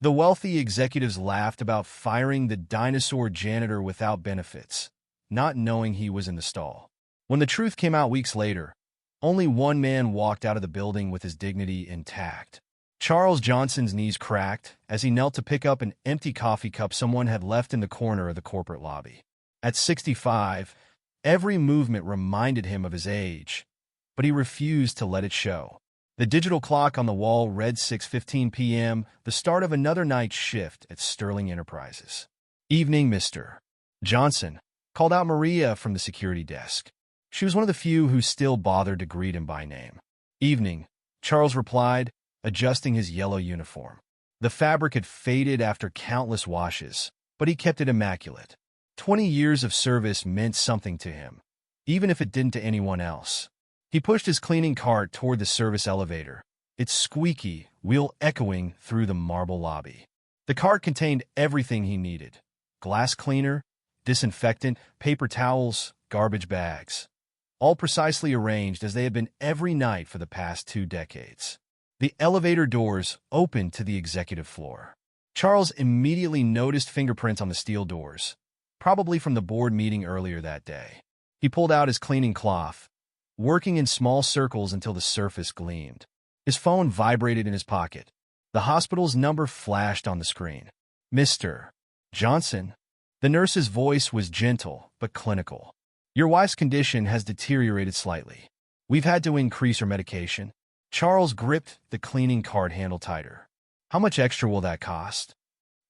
The wealthy executives laughed about firing the dinosaur janitor without benefits, not knowing he was in the stall. When the truth came out weeks later, only one man walked out of the building with his dignity intact. Charles Johnson's knees cracked as he knelt to pick up an empty coffee cup someone had left in the corner of the corporate lobby. At 65, every movement reminded him of his age, but he refused to let it show. The digital clock on the wall read 6:15 p.m., the start of another night shift at Sterling Enterprises. "Evening, Mr. Johnson," called out Maria from the security desk. She was one of the few who still bothered to greet him by name. "Evening," Charles replied, adjusting his yellow uniform. The fabric had faded after countless washes, but he kept it immaculate. 20 years of service meant something to him, even if it didn't to anyone else. He pushed his cleaning cart toward the service elevator, its squeaky wheel echoing through the marble lobby. The cart contained everything he needed: glass cleaner, disinfectant, paper towels, garbage bags, all precisely arranged as they had been every night for the past 2 decades. The elevator doors opened to the executive floor. Charles immediately noticed fingerprints on the steel doors, probably from the board meeting earlier that day. He pulled out his cleaning cloth, working in small circles until the surface gleamed. His phone vibrated in his pocket. The hospital's number flashed on the screen. "Mr. Johnson." The nurse's voice was gentle but clinical. "Your wife's condition has deteriorated slightly. We've had to increase her medication." Charles gripped the cleaning cart handle tighter. "How much extra will that cost?"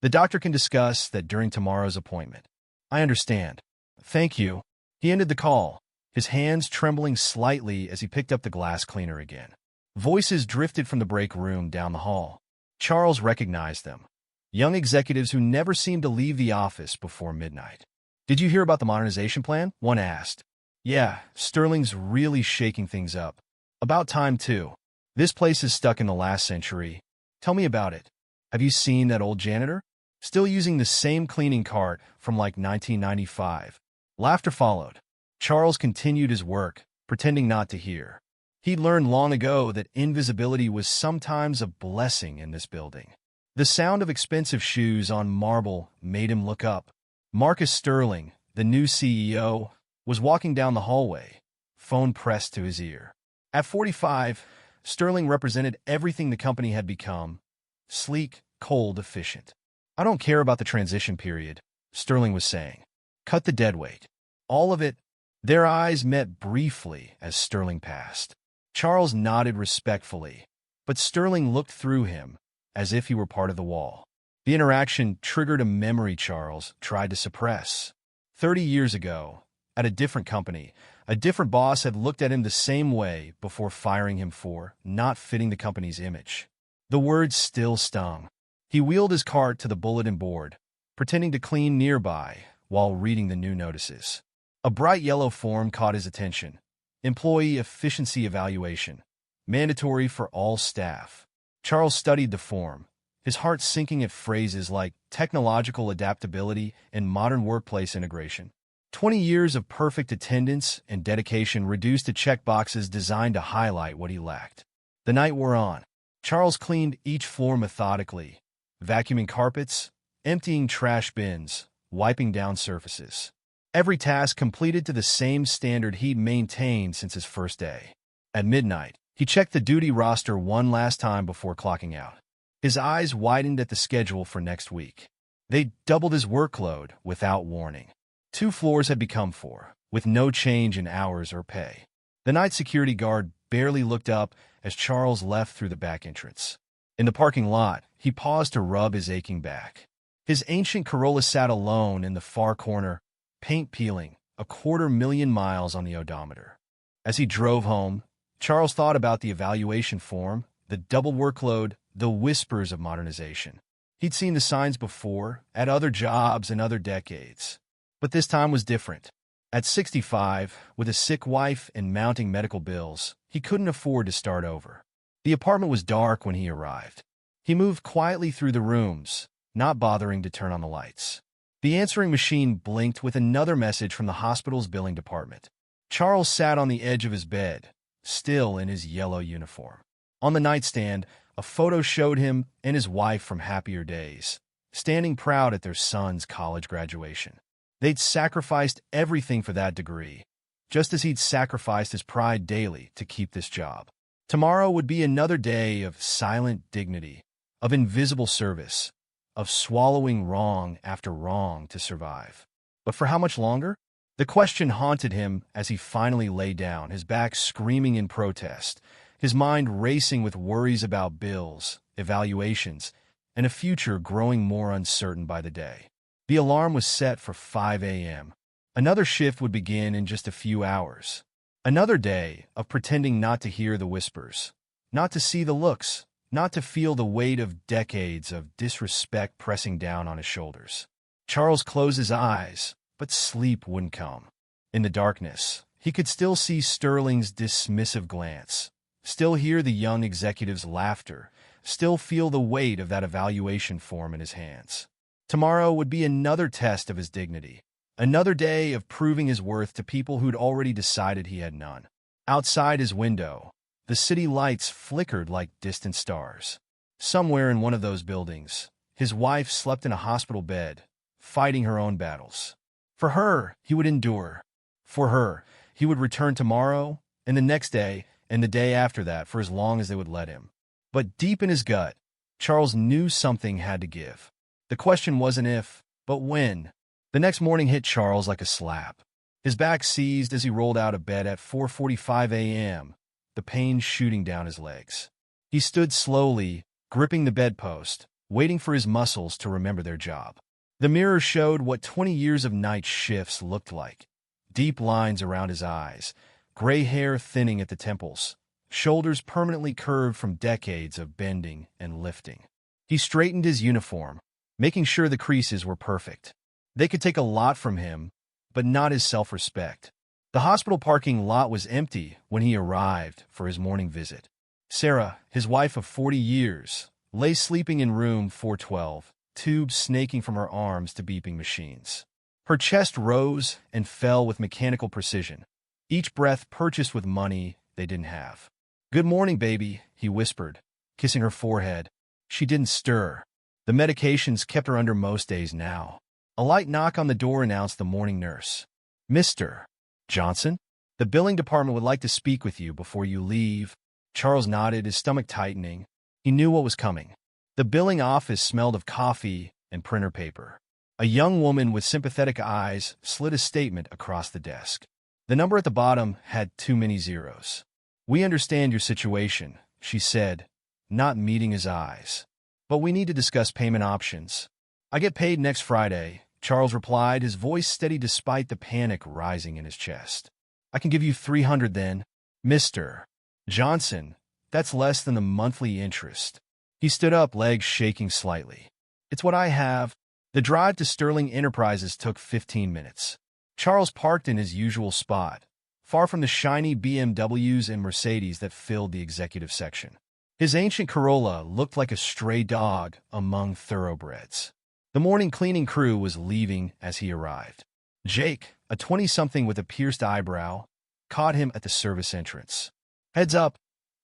"The doctor can discuss that during tomorrow's appointment." "I understand. Thank you." He ended the call, his hands trembling slightly as he picked up the glass cleaner again. Voices drifted from the break room down the hall. Charles recognized them. Young executives who never seemed to leave the office before midnight. "Did you hear about the modernization plan?" one asked. "Yeah, Sterling's really shaking things up. About time, too. This place is stuck in the last century. Tell me about it. Have you seen that old janitor? Still using the same cleaning cart from like 1995. Laughter followed. Charles continued his work, pretending not to hear. He'd learned long ago that invisibility was sometimes a blessing in this building. The sound of expensive shoes on marble made him look up. Marcus Sterling, the new CEO, was walking down the hallway, phone pressed to his ear. At 45, Sterling represented everything the company had become: sleek, cold, efficient. "I don't care about the transition period," Sterling was saying. "Cut the deadweight. All of it." Their eyes met briefly as Sterling passed. Charles nodded respectfully, but Sterling looked through him as if he were part of the wall. The interaction triggered a memory Charles tried to suppress. 30 years ago, at a different company, a different boss had looked at him the same way before firing him for not fitting the company's image. The words still stung. He wheeled his cart to the bulletin board, pretending to clean nearby while reading the new notices. A bright yellow form caught his attention. Employee Efficiency Evaluation. Mandatory for all staff. Charles studied the form, his heart sinking at phrases like technological adaptability and modern workplace integration. 20 years of perfect attendance and dedication reduced to checkboxes designed to highlight what he lacked. The night wore on. Charles cleaned each floor methodically, vacuuming carpets, emptying trash bins, wiping down surfaces. Every task completed to the same standard he'd maintained since his first day. At midnight, he checked the duty roster one last time before clocking out. His eyes widened at the schedule for next week. They doubled his workload without warning. 2 floors had become 4, with no change in hours or pay. The night security guard barely looked up as Charles left through the back entrance. In the parking lot, he paused to rub his aching back. His ancient Corolla sat alone in the far corner, paint peeling, 250,000 miles on the odometer. As he drove home, Charles thought about the evaluation form, the double workload, the whispers of modernization. He'd seen the signs before, at other jobs and other decades. But this time was different. At 65, with a sick wife and mounting medical bills, he couldn't afford to start over. The apartment was dark when he arrived. He moved quietly through the rooms, not bothering to turn on the lights. The answering machine blinked with another message from the hospital's billing department. Charles sat on the edge of his bed, still in his yellow uniform. On the nightstand, A photo showed him and his wife from happier days, standing proud at their son's college graduation. They'd sacrificed everything for that degree, just as he'd sacrificed his pride daily to keep this job. Tomorrow would be another day of silent dignity, of invisible service, of swallowing wrong after wrong to survive. But for how much longer? The question haunted him as he finally lay down, his back screaming in protest, his mind racing with worries about bills, evaluations, and a future growing more uncertain by the day. The alarm was set for 5 a.m. Another shift would begin in just a few hours. Another day of pretending not to hear the whispers, not to see the looks, not to feel the weight of decades of disrespect pressing down on his shoulders. Charles closed his eyes, but sleep wouldn't come. In the darkness, he could still see Sterling's dismissive glance, still hear the young executive's laughter, still feel the weight of that evaluation form in his hands. Tomorrow would be another test of his dignity, another day of proving his worth to people who'd already decided he had none. Outside his window, the city lights flickered like distant stars. Somewhere in one of those buildings, his wife slept in a hospital bed, fighting her own battles. For her, he would endure. For her, he would return tomorrow, and the next day, and the day after that for as long as they would let him. But deep in his gut, Charles knew something had to give. The question wasn't if, but when. The next morning hit Charles like a slap. His back seized as he rolled out of bed at 4:45 a.m., the pain shooting down his legs. He stood slowly, gripping the bedpost, waiting for his muscles to remember their job. The mirror showed what 20 years of night shifts looked like. Deep lines around his eyes, gray hair thinning at the temples, shoulders permanently curved from decades of bending and lifting. He straightened his uniform, making sure the creases were perfect. They could take a lot from him, but not his self-respect. The hospital parking lot was empty when he arrived for his morning visit. Sarah, his wife of 40 years, lay sleeping in room 412, tubes snaking from her arms to beeping machines. Her chest rose and fell with mechanical precision, each breath purchased with money they didn't have. "Good morning, baby," he whispered, kissing her forehead. She didn't stir. The medications kept her under most days now. A light knock on the door announced the morning nurse. "Mr. Johnson? The billing department would like to speak with you before you leave." Charles nodded, his stomach tightening. He knew what was coming. The billing office smelled of coffee and printer paper. A young woman with sympathetic eyes slid a statement across the desk. The number at the bottom had too many zeros. "We understand your situation," she said, not meeting his eyes. "But we need to discuss payment options." "I get paid next Friday," Charles replied, his voice steady despite the panic rising in his chest. "I can give you 300 then." "Mr. Johnson, that's less than the monthly interest." He stood up, legs shaking slightly. "It's what I have." The drive to Sterling Enterprises took 15 minutes. Charles parked in his usual spot, far from the shiny BMWs and Mercedes that filled the executive section. His ancient Corolla looked like a stray dog among thoroughbreds. The morning cleaning crew was leaving as he arrived. Jake, a 20-something with a pierced eyebrow, caught him at the service entrance. "Heads up,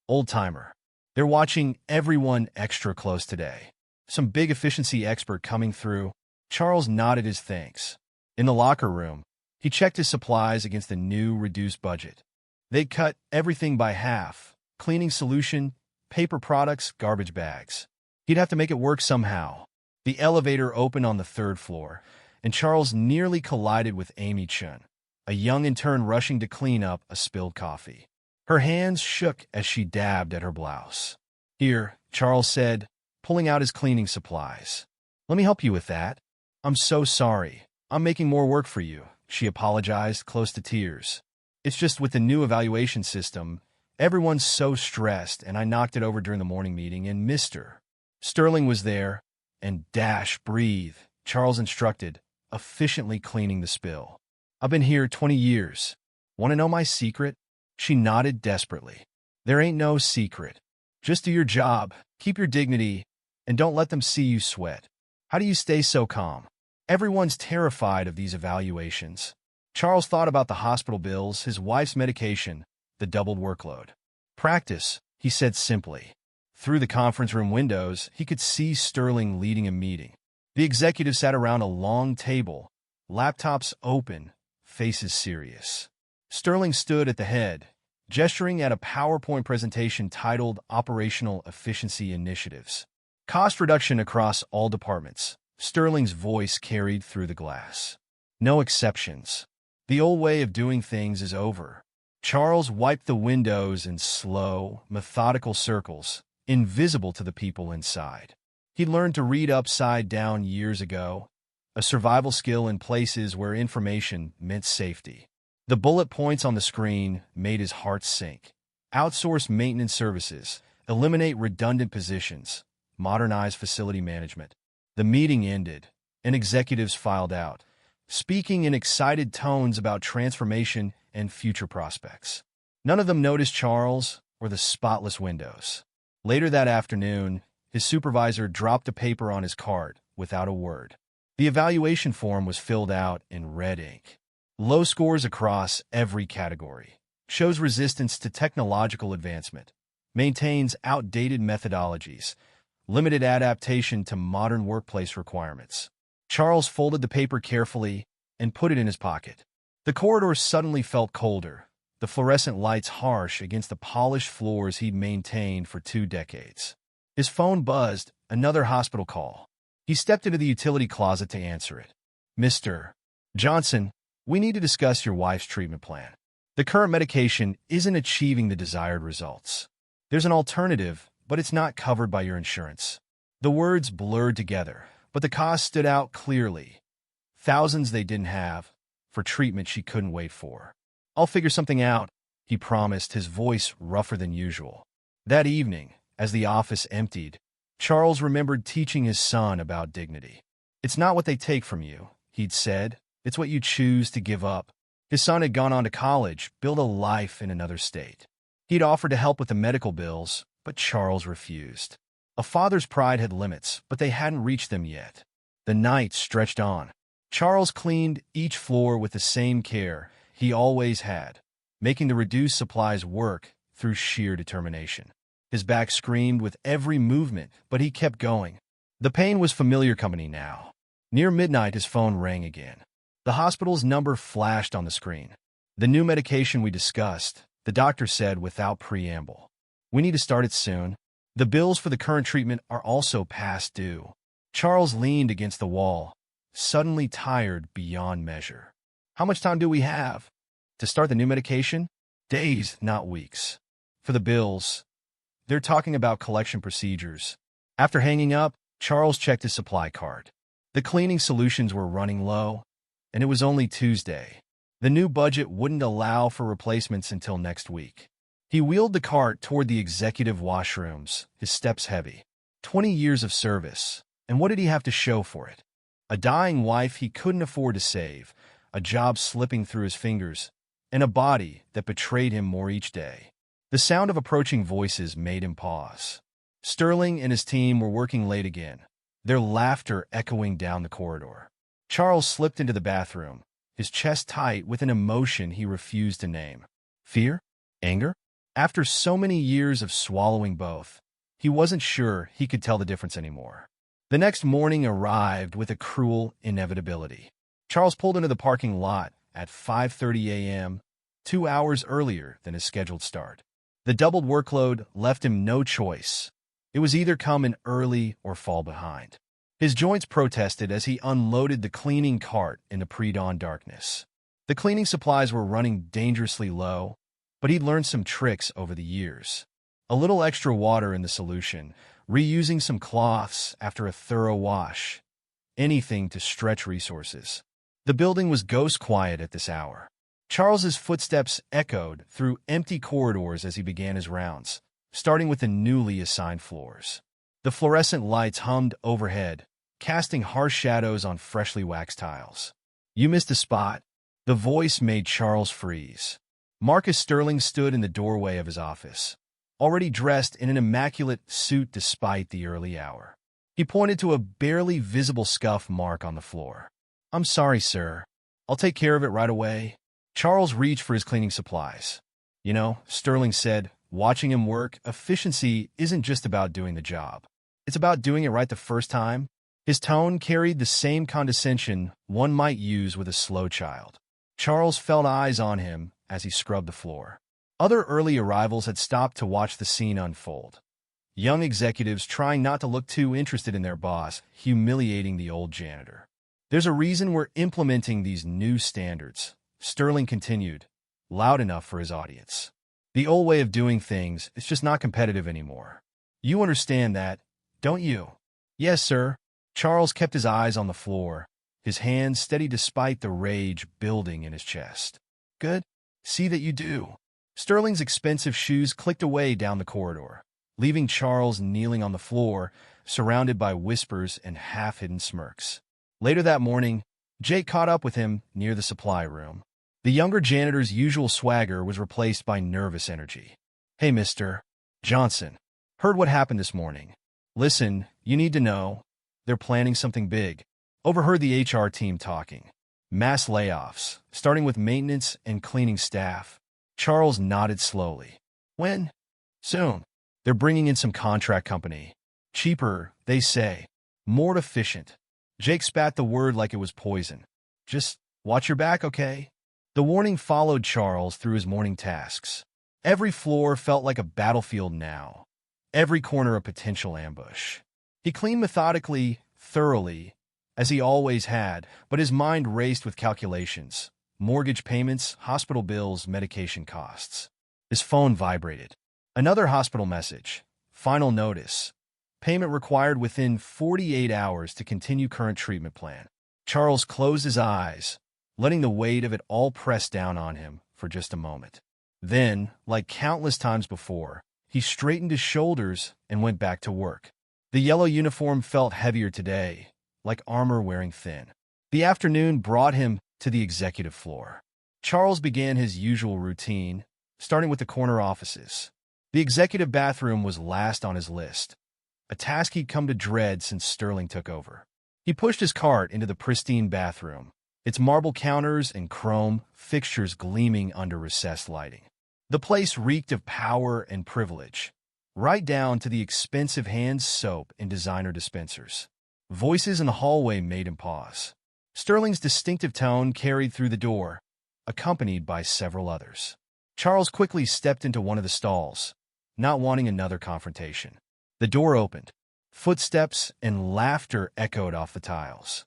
old-timer. They're watching everyone extra close today. Some big efficiency expert coming through." Charles nodded his thanks. In the locker room, he checked his supplies against the new reduced budget. They'd cut everything by half: cleaning solution, paper products, garbage bags. He'd have to make it work somehow. The elevator opened on the 3rd floor, and Charles nearly collided with Amy Chun, a young intern rushing to clean up a spilled coffee. Her hands shook as she dabbed at her blouse. "Here," Charles said, pulling out his cleaning supplies. "Let me help you with that." "I'm so sorry. I'm making more work for you," she apologized, close to tears. "It's just with the new evaluation system, everyone's so stressed, and I knocked it over during the morning meeting, and Mr. Sterling was there, and breathe," Charles instructed, efficiently cleaning the spill. "I've been here 20 years. Want to know my secret?" She nodded desperately. "There ain't no secret. Just do your job, keep your dignity, and don't let them see you sweat." "How do you stay so calm?" "Everyone's terrified of these evaluations." Charles thought about the hospital bills, his wife's medication, the doubled workload. "Practice," he said simply. Through the conference room windows, he could see Sterling leading a meeting. The executives sat around a long table, laptops open, faces serious. Sterling stood at the head, gesturing at a PowerPoint presentation titled Operational Efficiency Initiatives. Cost reduction across all departments. Sterling's voice carried through the glass. No exceptions. The old way of doing things is over. Charles wiped the windows in slow, methodical circles, invisible to the people inside. He learned to read upside down years ago, a survival skill in places where information meant safety. The bullet points on the screen made his heart sink. Outsource maintenance services, eliminate redundant positions, modernize facility management. The meeting ended, and executives filed out, speaking in excited tones about transformation and future prospects. None of them noticed Charles or the spotless windows. Later that afternoon, his supervisor dropped a paper on his cart without a word. The evaluation form was filled out in red ink. Low scores across every category. Shows resistance to technological advancement. Maintains outdated methodologies. Limited adaptation to modern workplace requirements. Charles folded the paper carefully and put it in his pocket. The corridor suddenly felt colder, the fluorescent lights harsh against the polished floors he'd maintained for 2 decades. His phone buzzed, another hospital call. He stepped into the utility closet to answer it. Mr. Johnson, we need to discuss your wife's treatment plan. The current medication isn't achieving the desired results. There's an alternative, but it's not covered by your insurance. The words blurred together, but the cost stood out clearly. Thousands they didn't have, for treatment she couldn't wait for. I'll figure something out, he promised, his voice rougher than usual. That evening, as the office emptied, Charles remembered teaching his son about dignity. It's not what they take from you, he'd said. It's what you choose to give up. His son had gone on to college, built a life in another state. He'd offered to help with the medical bills, but Charles refused. A father's pride had limits, but they hadn't reached them yet. The night stretched on. Charles cleaned each floor with the same care he always had, making the reduced supplies work through sheer determination. His back screamed with every movement, but he kept going. The pain was familiar company now. Near midnight, his phone rang again. The hospital's number flashed on the screen. The new medication we discussed, the doctor said without preamble. We need to start it soon. The bills for the current treatment are also past due. Charles leaned against the wall, suddenly tired beyond measure. How much time do we have? To start the new medication? Days, not weeks. For the bills, they're talking about collection procedures. After hanging up, Charles checked his supply cart. The cleaning solutions were running low, and it was only Tuesday. The new budget wouldn't allow for replacements until next week. He wheeled the cart toward the executive washrooms, his steps heavy. 20 years of service, and what did he have to show for it? A dying wife he couldn't afford to save, a job slipping through his fingers, and a body that betrayed him more each day. The sound of approaching voices made him pause. Sterling and his team were working late again, their laughter echoing down the corridor. Charles slipped into the bathroom, his chest tight with an emotion he refused to name. Fear? Anger? After so many years of swallowing both, he wasn't sure he could tell the difference anymore. The next morning arrived with a cruel inevitability. Charles pulled into the parking lot at 5:30 a.m., 2 hours earlier than his scheduled start. The doubled workload left him no choice. It was either come in early or fall behind. His joints protested as he unloaded the cleaning cart in the pre-dawn darkness. The cleaning supplies were running dangerously low, but he'd learned some tricks over the years. A little extra water in the solution, reusing some cloths after a thorough wash. Anything to stretch resources. The building was ghost quiet at this hour. Charles's footsteps echoed through empty corridors as he began his rounds, starting with the newly assigned floors. The fluorescent lights hummed overhead, casting harsh shadows on freshly waxed tiles. You missed a spot. The voice made Charles freeze. Marcus Sterling stood in the doorway of his office, already dressed in an immaculate suit despite the early hour. He pointed to a barely visible scuff mark on the floor. I'm sorry, sir. I'll take care of it right away. Charles reached for his cleaning supplies. You know, Sterling said, Watching him work, efficiency isn't just about doing the job. It's about doing it right the first time. His tone carried the same condescension one might use with a slow child. Charles felt eyes on him as he scrubbed the floor. Other early arrivals had stopped to watch the scene unfold. Young executives trying not to look too interested in their boss, humiliating the old janitor. There's a reason we're implementing these new standards, Sterling continued, loud enough for his audience. The old way of doing things is just not competitive anymore. You understand that, don't you? Yes, sir. Charles kept his eyes on the floor, his hands steady despite the rage building in his chest. Good. See that you do. Sterling's expensive shoes clicked away down the corridor, leaving Charles kneeling on the floor, surrounded by whispers and half-hidden smirks. Later that morning, Jake caught up with him near the supply room. The younger janitor's usual swagger was replaced by nervous energy. Hey, Mr. Johnson. Heard what happened this morning. Listen, you need to know. They're planning something big. Overheard the HR team talking. Mass layoffs, starting with maintenance and cleaning staff. Charles nodded slowly. When? Soon. They're bringing in some contract company. Cheaper, they say. More efficient. Jake spat the word like it was poison. Just watch your back, okay? The warning followed Charles through his morning tasks. Every floor felt like a battlefield now. Every corner a potential ambush. He cleaned methodically, thoroughly, as he always had, but his mind raced with calculations. Mortgage payments, hospital bills, medication costs. His phone vibrated. Another hospital message. Final notice. Payment required within 48 hours to continue current treatment plan. Charles closed his eyes, letting the weight of it all press down on him for just a moment. Then, like countless times before, he straightened his shoulders and went back to work. The yellow uniform felt heavier today, like armor wearing thin. The afternoon brought him to the executive floor. Charles began his usual routine, starting with the corner offices. The executive bathroom was last on his list, a task he'd come to dread since Sterling took over. He pushed his cart into the pristine bathroom, its marble counters and chrome fixtures gleaming under recessed lighting. The place reeked of power and privilege, right down to the expensive hand soap and designer dispensers. Voices in the hallway made him pause. Sterling's distinctive tone carried through the door, accompanied by several others. Charles quickly stepped into one of the stalls, not wanting another confrontation. The door opened. Footsteps and laughter echoed off the tiles.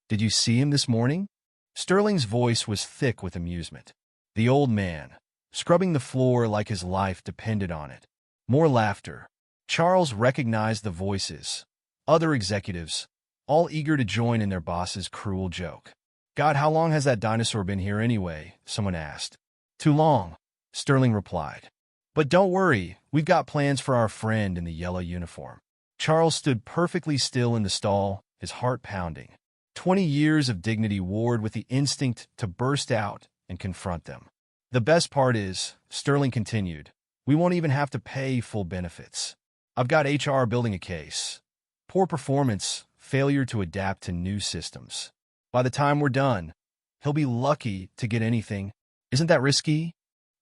Did you see him this morning? Sterling's voice was thick with amusement. The old man, scrubbing the floor like his life depended on it. More laughter. Charles recognized the voices. Other executives, all eager to join in their boss's cruel joke. God, how long has that dinosaur been here anyway? Someone asked. Too long, Sterling replied. But don't worry, we've got plans for our friend in the yellow uniform. Charles stood perfectly still in the stall, his heart pounding. 20 years of dignity warred with the instinct to burst out and confront them. The best part is, Sterling continued, we won't even have to pay full benefits. I've got HR building a case. Poor performance, failure to adapt to new systems. By the time we're done, he'll be lucky to get anything. Isn't that risky?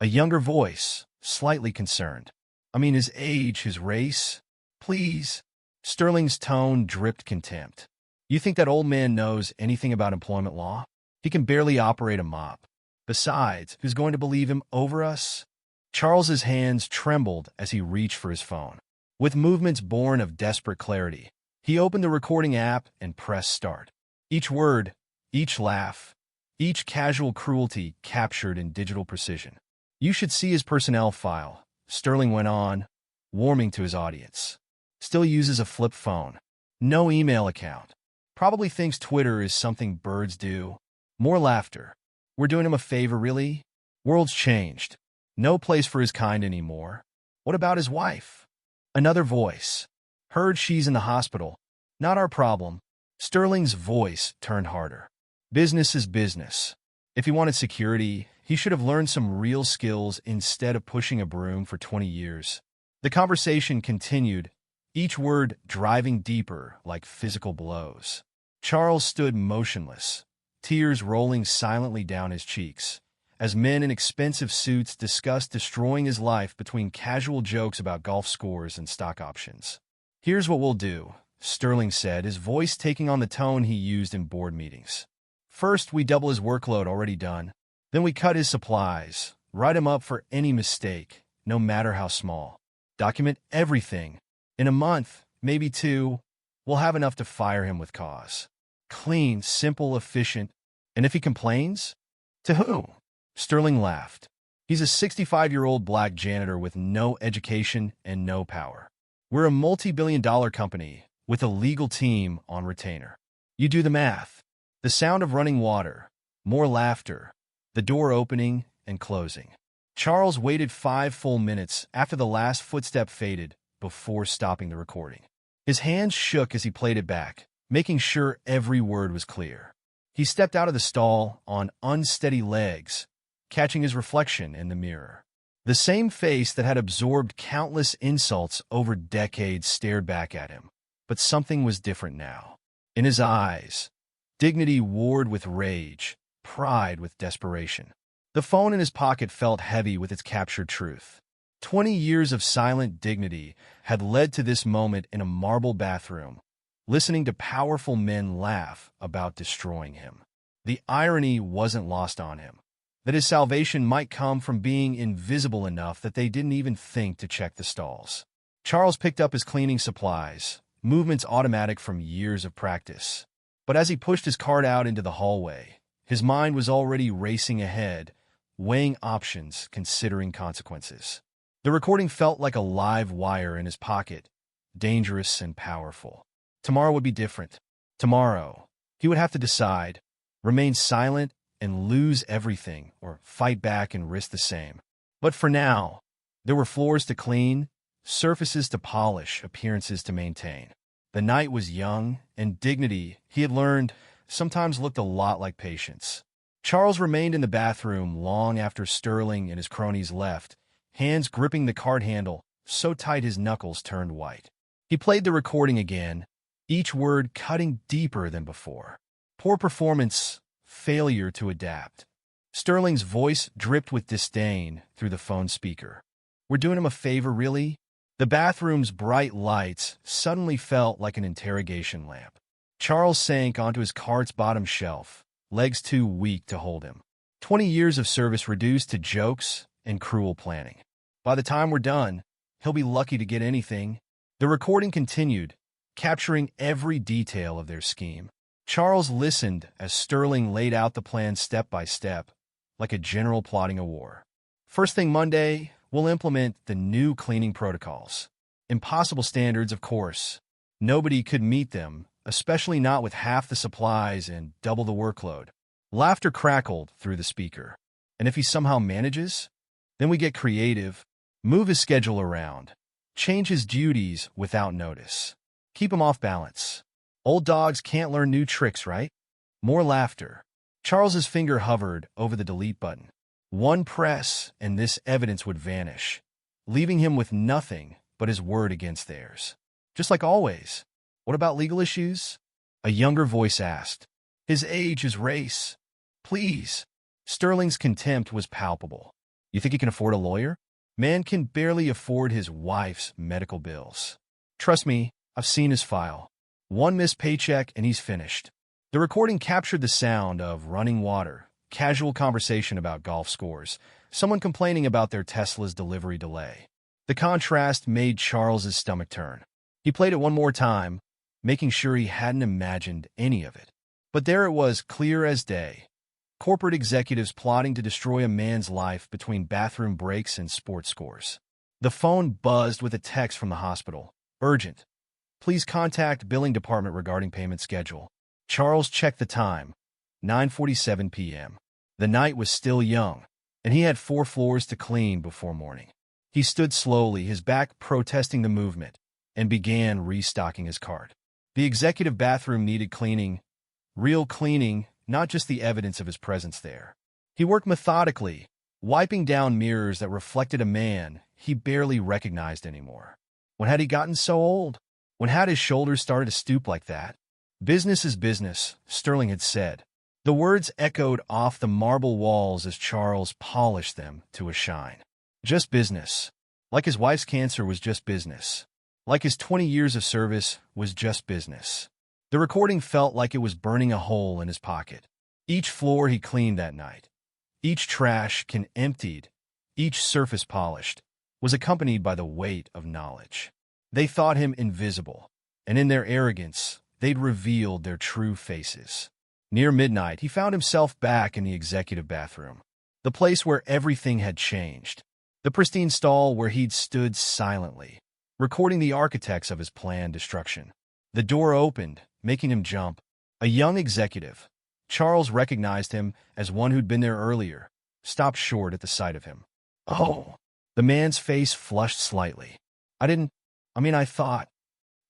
A younger voice, slightly concerned. I mean, his age, his race? Please. Sterling's tone dripped contempt. You think that old man knows anything about employment law? He can barely operate a mop. Besides, who's going to believe him over us? Charles's hands trembled as he reached for his phone. With movements born of desperate clarity, he opened the recording app and pressed start. Each word, each laugh, each casual cruelty captured in digital precision. You should see his personnel file, Sterling went on, warming to his audience. Still uses a flip phone. No email account. Probably thinks Twitter is something birds do. More laughter. We're doing him a favor, really? World's changed. No place for his kind anymore. What about his wife? Another voice. Heard she's in the hospital. Not our problem. Sterling's voice turned harder. Business is business. If he wanted security, he should have learned some real skills instead of pushing a broom for 20 years. The conversation continued, each word driving deeper like physical blows. Charles stood motionless, tears rolling silently down his cheeks, as men in expensive suits discussed destroying his life between casual jokes about golf scores and stock options. "Here's what we'll do," Sterling said, his voice taking on the tone he used in board meetings. "First, we double his workload already done. Then we cut his supplies, write him up for any mistake, no matter how small. Document everything. In a month, maybe 2, we'll have enough to fire him with cause. Clean, simple, efficient. And if he complains? To who?" Sterling laughed. "He's a 65-year-old black janitor with no education and no power. We're a multi-billion-dollar company with a legal team on retainer. You do the math. The sound of running water, more laughter, the door opening and closing." Charles waited 5 full minutes after the last footstep faded before stopping the recording. His hands shook as he played it back, making sure every word was clear. He stepped out of the stall on unsteady legs, catching his reflection in the mirror. The same face that had absorbed countless insults over decades stared back at him. But something was different now. In his eyes, dignity warred with rage, pride with desperation. The phone in his pocket felt heavy with its captured truth. 20 years of silent dignity had led to this moment in a marble bathroom, listening to powerful men laugh about destroying him. The irony wasn't lost on him, that his salvation might come from being invisible enough that they didn't even think to check the stalls. Charles picked up his cleaning supplies, movements automatic from years of practice. But as he pushed his cart out into the hallway, his mind was already racing ahead, weighing options, considering consequences. The recording felt like a live wire in his pocket, dangerous and powerful. Tomorrow would be different. Tomorrow, he would have to decide, remain silent and lose everything, or fight back and risk the same. But for now, there were floors to clean, surfaces to polish, appearances to maintain. The night was young, and dignity, he had learned, sometimes looked a lot like patience. Charles remained in the bathroom long after Sterling and his cronies left, hands gripping the cart handle so tight his knuckles turned white. He played the recording again, each word cutting deeper than before. Poor performance, failure to adapt. Sterling's voice dripped with disdain through the phone speaker. "We're doing him a favor, really?" The bathroom's bright lights suddenly felt like an interrogation lamp. Charles sank onto his cart's bottom shelf, legs too weak to hold him. 20 years of service reduced to jokes and cruel planning. By the time we're done, he'll be lucky to get anything. The recording continued, capturing every detail of their scheme. Charles listened as Sterling laid out the plan step by step, like a general plotting a war. "First thing Monday, we'll implement the new cleaning protocols. Impossible standards, of course. Nobody could meet them, especially not with half the supplies and double the workload." Laughter crackled through the speaker. "And if he somehow manages? Then we get creative, move his schedule around, change his duties without notice. Keep him off balance. Old dogs can't learn new tricks, right?" More laughter. Charles's finger hovered over the delete button. One press, and this evidence would vanish, leaving him with nothing but his word against theirs. "Just like always. What about legal issues?" A younger voice asked. "His age, his race. Please." Sterling's contempt was palpable. "You think he can afford a lawyer? Man can barely afford his wife's medical bills. Trust me, I've seen his file. One missed paycheck and he's finished." The recording captured the sound of running water, casual conversation about golf scores, someone complaining about their Tesla's delivery delay. The contrast made Charles's stomach turn. He played it one more time, making sure he hadn't imagined any of it. But there it was, clear as day. Corporate executives plotting to destroy a man's life between bathroom breaks and sports scores. The phone buzzed with a text from the hospital. "Urgent. Please contact billing department regarding payment schedule." Charles checked the time. 9:47 p.m. The night was still young, and he had 4 floors to clean before morning. He stood slowly, his back protesting the movement, and began restocking his cart. The executive bathroom needed cleaning, real cleaning, not just the evidence of his presence there. He worked methodically, wiping down mirrors that reflected a man he barely recognized anymore. When had he gotten so old? When had his shoulders started to stoop like that? "Business is business," Sterling had said, The words echoed off the marble walls as Charles polished them to a shine. Just business. Like his wife's cancer was just business. Like his 20 years of service was just business. The recording felt like it was burning a hole in his pocket. Each floor he cleaned that night, each trash can emptied, each surface polished, was accompanied by the weight of knowledge. They thought him invisible, and in their arrogance, they'd revealed their true faces. Near midnight, he found himself back in the executive bathroom, the place where everything had changed, the pristine stall where he'd stood silently, recording the architects of his planned destruction. The door opened, making him jump. A young executive. Charles recognized him as one who'd been there earlier, stopped short at the sight of him. "Oh." The man's face flushed slightly. I thought.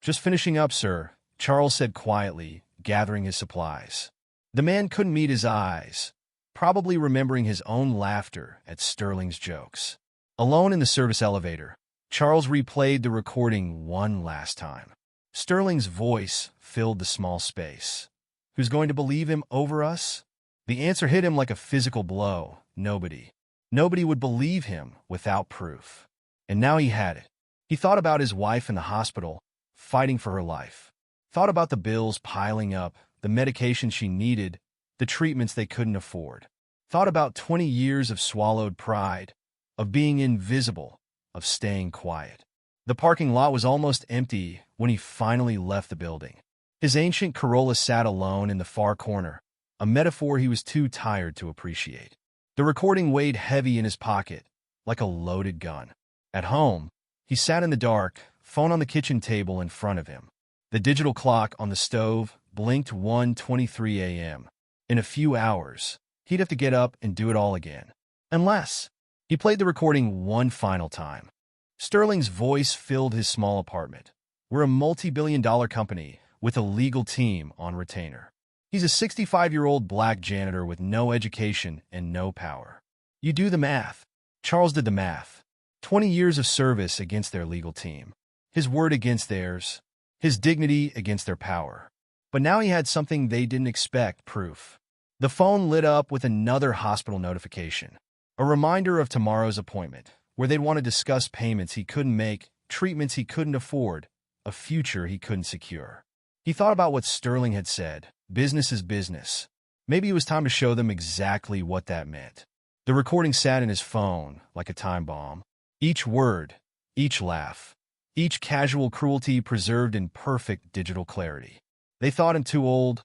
"Just finishing up, sir," Charles said quietly, gathering his supplies. The man couldn't meet his eyes, probably remembering his own laughter at Sterling's jokes. Alone in the service elevator, Charles replayed the recording one last time. Sterling's voice filled the small space. Who's going to believe him over us? The answer hit him like a physical blow. Nobody. Nobody would believe him without proof. And now he had it. He thought about his wife in the hospital, fighting for her life. Thought about the bills piling up, the medication she needed, the treatments they couldn't afford. Thought about 20 years of swallowed pride, of being invisible, of staying quiet. The parking lot was almost empty when he finally left the building. His ancient Corolla sat alone in the far corner, a metaphor he was too tired to appreciate. The recording weighed heavy in his pocket, like a loaded gun. At home, he sat in the dark, phone on the kitchen table in front of him. The digital clock on the stove blinked 1:23 a.m. In a few hours, he'd have to get up and do it all again. Unless he played the recording one final time. Sterling's voice filled his small apartment. "We're a multi-billion-dollar company with a legal team on retainer. He's a 65-year-old black janitor with no education and no power. You do the math." Charles did the math. 20 years of service against their legal team. His word against theirs. His dignity against their power. But now he had something they didn't expect, proof. The phone lit up with another hospital notification. A reminder of tomorrow's appointment, where they'd want to discuss payments he couldn't make, treatments he couldn't afford, a future he couldn't secure. He thought about what Sterling had said. Business is business. Maybe it was time to show them exactly what that meant. The recording sat in his phone like a time bomb. Each word, each laugh, each casual cruelty preserved in perfect digital clarity. They thought him too old,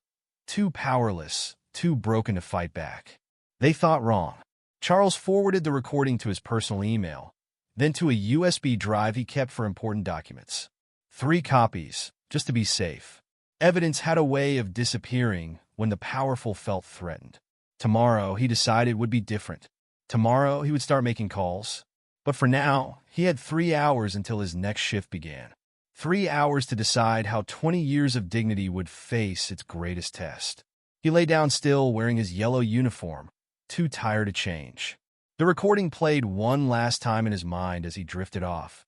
too powerless, too broken to fight back. They thought wrong. Charles forwarded the recording to his personal email, then to a USB drive he kept for important documents. 3 copies, just to be safe. Evidence had a way of disappearing when the powerful felt threatened. Tomorrow, he decided, would be different. Tomorrow, he would start making calls. But for now, he had 3 hours until his next shift began. 3 hours to decide how 20 years of dignity would face its greatest test. He lay down still, wearing his yellow uniform, too tired to change. The recording played one last time in his mind as he drifted off.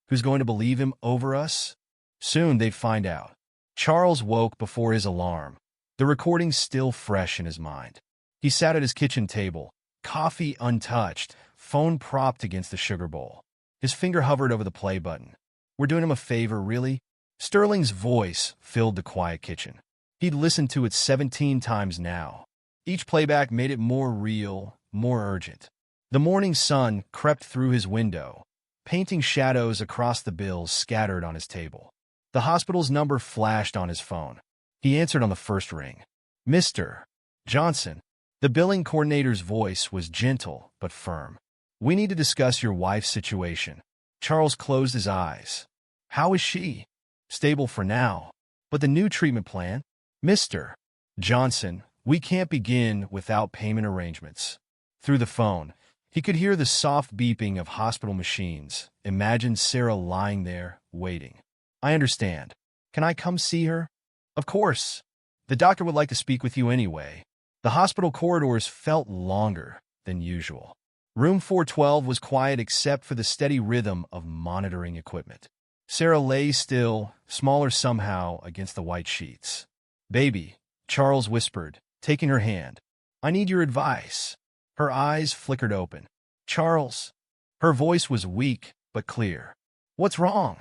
Who's going to believe him over us? Soon they'd find out. Charles woke before his alarm, the recording still fresh in his mind. He sat at his kitchen table, coffee untouched, phone propped against the sugar bowl. His finger hovered over the play button. "We're doing him a favor, really?" Sterling's voice filled the quiet kitchen. He'd listened to it 17 times now. Each playback made it more real, more urgent. The morning sun crept through his window, painting shadows across the bills scattered on his table. The hospital's number flashed on his phone. He answered on the first ring. "Mr. Johnson." The billing coordinator's voice was gentle but firm. "We need to discuss your wife's situation." Charles closed his eyes. "How is she?" "Stable for now. But the new treatment plan?" "Mr. Johnson, we can't begin without payment arrangements." Through the phone, he could hear the soft beeping of hospital machines. Imagine Sarah lying there, waiting. "I understand. Can I come see her?" "Of course. The doctor would like to speak with you anyway." The hospital corridors felt longer than usual. Room 412 was quiet except for the steady rhythm of monitoring equipment. Sarah lay still, smaller somehow, against the white sheets. "Baby," Charles whispered, taking her hand. "I need your advice." Her eyes flickered open. "Charles." Her voice was weak but clear. "What's wrong?"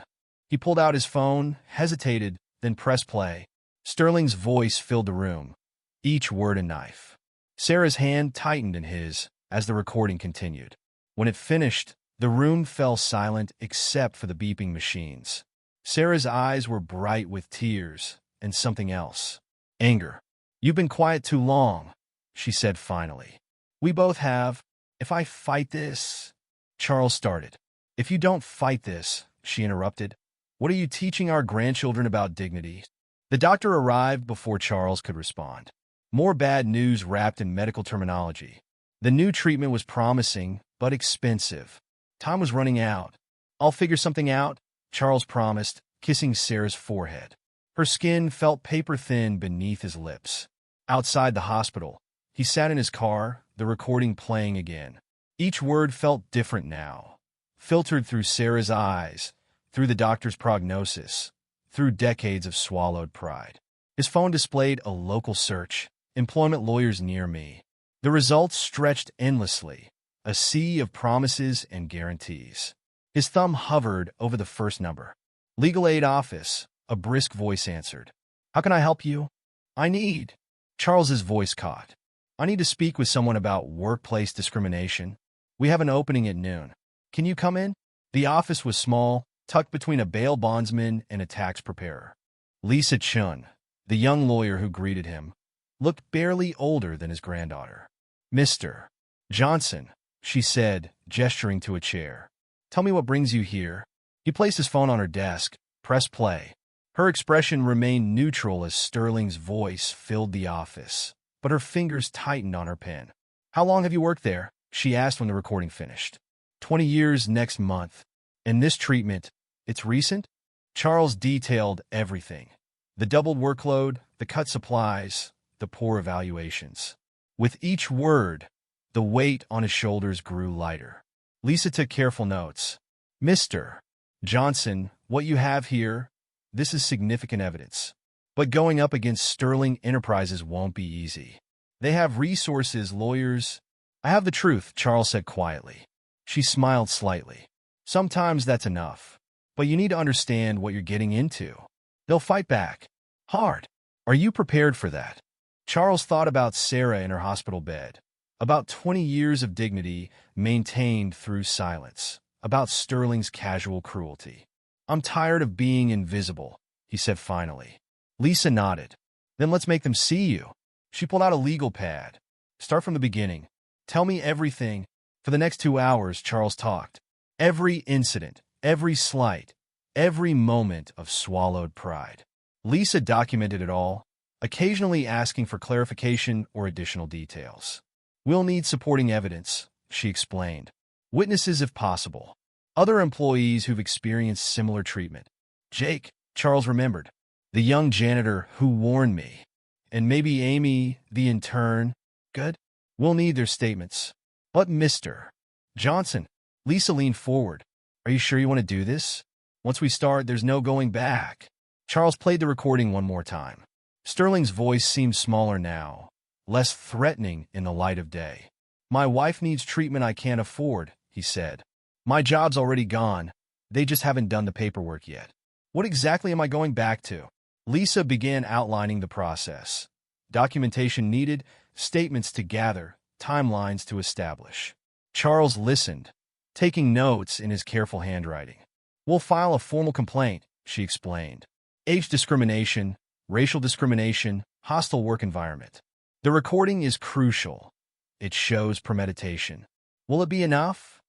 He pulled out his phone, hesitated, then pressed play. Sterling's voice filled the room, each word a knife. Sarah's hand tightened in his as the recording continued. When it finished, the room fell silent except for the beeping machines. Sarah's eyes were bright with tears and something else. Anger. "You've been quiet too long," she said finally. "We both have. If I fight this—" Charles started. "If you don't fight this," she interrupted, "what are you teaching our grandchildren about dignity?" The doctor arrived before Charles could respond. More bad news wrapped in medical terminology. The new treatment was promising, but expensive. Time was running out. "I'll figure something out," Charles promised, kissing Sarah's forehead. Her skin felt paper-thin beneath his lips. Outside the hospital, he sat in his car, the recording playing again. Each word felt different now, filtered through Sarah's eyes, through the doctor's prognosis, through decades of swallowed pride. His phone displayed a local search, employment lawyers near me. The results stretched endlessly, a sea of promises and guarantees. His thumb hovered over the first number. "Legal aid office," a brisk voice answered. "How can I help you?" "I need—" Charles's voice caught. "I need to speak with someone about workplace discrimination. We have an opening at noon. Can you come in?" The office was small, tucked between a bail bondsman and a tax preparer. Lisa Chun, the young lawyer who greeted him, looked barely older than his granddaughter. "Mr. Johnson," she said, gesturing to a chair. "Tell me what brings you here." He placed his phone on her desk, pressed play. Her expression remained neutral as Sterling's voice filled the office, but her fingers tightened on her pen. "How long have you worked there?" she asked when the recording finished. 20 years next month. "And this treatment, it's recent?" Charles detailed everything. The doubled workload, the cut supplies, the poor evaluations. With each word, the weight on his shoulders grew lighter. Lisa took careful notes. "Mr. Johnson, what you have here, this is significant evidence. But going up against Sterling Enterprises won't be easy. They have resources, lawyers—" "I have the truth," Charles said quietly. She smiled slightly. "Sometimes that's enough. But you need to understand what you're getting into. They'll fight back. Hard. Are you prepared for that?" Charles thought about Sarah in her hospital bed, about 20 years of dignity maintained through silence, about Sterling's casual cruelty. "I'm tired of being invisible," he said finally. Lisa nodded. "Then let's make them see you." She pulled out a legal pad. "Start from the beginning. Tell me everything." For the next 2 hours, Charles talked. Every incident, every slight, every moment of swallowed pride. Lisa documented it all, occasionally asking for clarification or additional details. "We'll need supporting evidence," she explained. "Witnesses if possible. Other employees who've experienced similar treatment. Jake," Charles remembered, "the young janitor who warned me. And maybe Amy, the intern. Good? We'll need their statements." "But Mr. Johnson," Lisa leaned forward. "Are you sure you want to do this? Once we start, there's no going back." Charles played the recording one more time. Sterling's voice seemed smaller now, less threatening in the light of day. "My wife needs treatment I can't afford," he said. "My job's already gone. They just haven't done the paperwork yet." "What exactly am I going back to?" Lisa began outlining the process. Documentation needed, statements to gather, timelines to establish. Charles listened, taking notes in his careful handwriting. "We'll file a formal complaint," she explained. "Age discrimination, racial discrimination, hostile work environment. The recording is crucial. It shows premeditation. Will it be enough?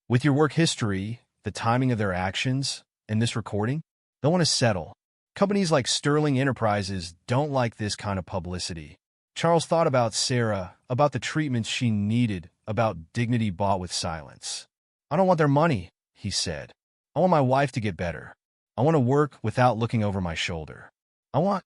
With your work history, the timing of their actions, and this recording, they'll want to settle. Companies like Sterling Enterprises don't like this kind of publicity." Charles thought about Sarah, about the treatments she needed, about dignity bought with silence. "I don't want their money," he said. "I want my wife to get better. I want to work without looking over my shoulder. I want—"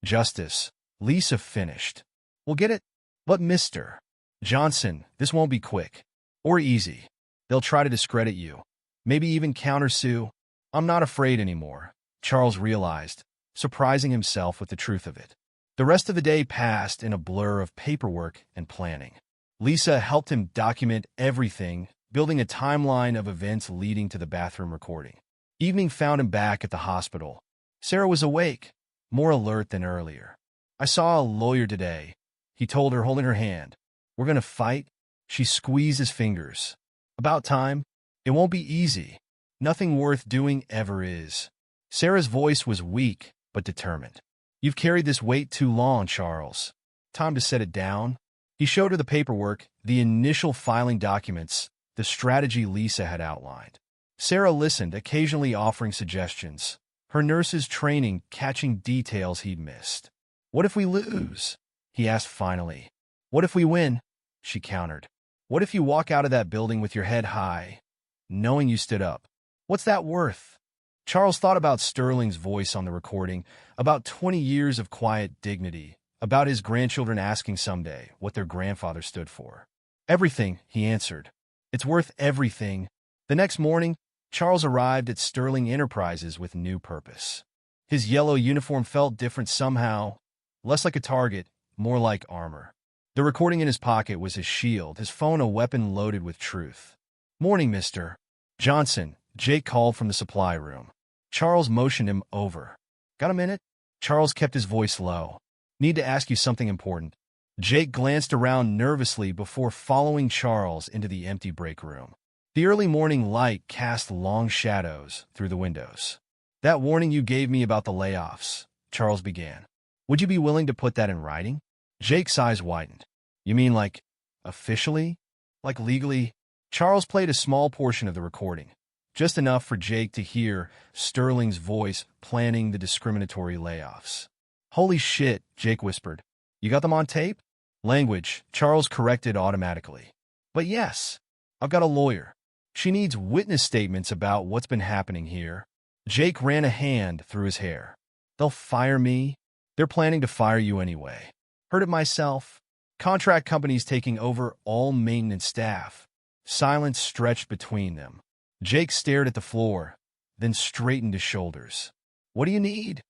"Justice," Lisa finished. "We'll get it. But Mr. Johnson, this won't be quick. Or easy. They'll try to discredit you. Maybe even countersue." "I'm not afraid anymore," Charles realized, surprising himself with the truth of it. The rest of the day passed in a blur of paperwork and planning. Lisa helped him document everything, building a timeline of events leading to the bathroom recording. Evening found him back at the hospital. Sarah was awake, more alert than earlier. "I saw a lawyer today," he told her, holding her hand. "We're gonna fight?" She squeezed his fingers. "About time. It won't be easy. Nothing worth doing ever is." Sarah's voice was weak, but determined. "You've carried this weight too long, Charles. Time to set it down." He showed her the paperwork, the initial filing documents, the strategy Lisa had outlined. Sarah listened, occasionally offering suggestions, her nurse's training catching details he'd missed. "What if we lose?" he asked finally. "What if we win?" she countered. "What if you walk out of that building with your head high, knowing you stood up? What's that worth?" Charles thought about Sterling's voice on the recording, about 20 years of quiet dignity, about his grandchildren asking someday what their grandfather stood for. "Everything," he answered. "It's worth everything." The next morning, Charles arrived at Sterling Enterprises with new purpose. His yellow uniform felt different somehow, less like a target, more like armor. The recording in his pocket was his shield, his phone a weapon loaded with truth. "Morning, Mr. Johnson," Jake called from the supply room. Charles motioned him over. "Got a minute?" Charles kept his voice low. "Need to ask you something important." Jake glanced around nervously before following Charles into the empty break room. The early morning light cast long shadows through the windows. "That warning you gave me about the layoffs," Charles began. "Would you be willing to put that in writing?" Jake's eyes widened. "You mean like officially? Like legally?" Charles played a small portion of the recording, just enough for Jake to hear Sterling's voice planning the discriminatory layoffs. "Holy shit," Jake whispered. "You got them on tape?" "Language," Charles corrected automatically. "But yes, I've got a lawyer. She needs witness statements about what's been happening here." Jake ran a hand through his hair. "They'll fire me? They're planning to fire you anyway. Heard it myself. Contract companies taking over all maintenance staff." Silence stretched between them. Jake stared at the floor, then straightened his shoulders. "What do you need?"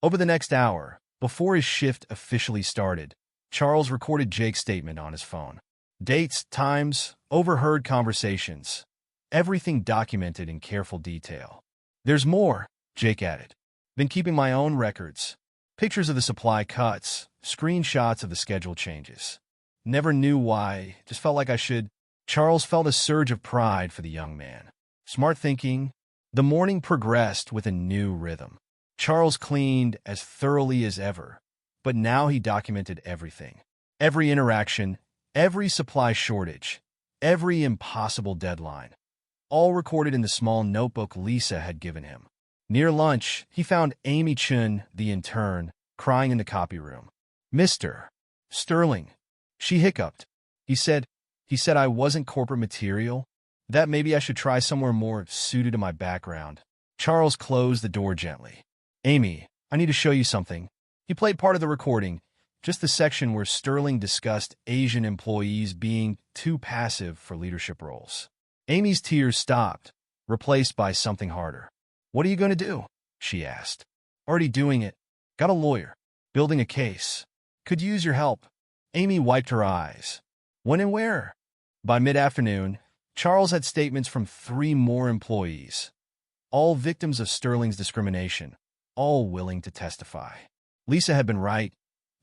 Over the next hour, before his shift officially started, Charles recorded Jake's statement on his phone. Dates, times, overheard conversations. Everything documented in careful detail. "There's more," Jake added. "Been keeping my own records. Pictures of the supply cuts, screenshots of the schedule changes. Never knew why, just felt like I should." Charles felt a surge of pride for the young man. Smart thinking. The morning progressed with a new rhythm. Charles cleaned as thoroughly as ever, but now he documented everything. Every interaction, every supply shortage, every impossible deadline. All recorded in the small notebook Lisa had given him. Near lunch, he found Amy Chun, the intern, crying in the copy room. "Mr. Sterling," she hiccuped. He said I wasn't corporate material, that maybe I should try somewhere more suited to my background." Charles closed the door gently. "Amy, I need to show you something." He played part of the recording, just the section where Sterling discussed Asian employees being too passive for leadership roles. Amy's tears stopped, replaced by something harder. "What are you going to do?" she asked. "Already doing it. Got a lawyer. Building a case. Could use your help." Amy wiped her eyes. "When and where?" By mid-afternoon, Charles had statements from 3 more employees, all victims of Sterling's discrimination, all willing to testify. Lisa had been right.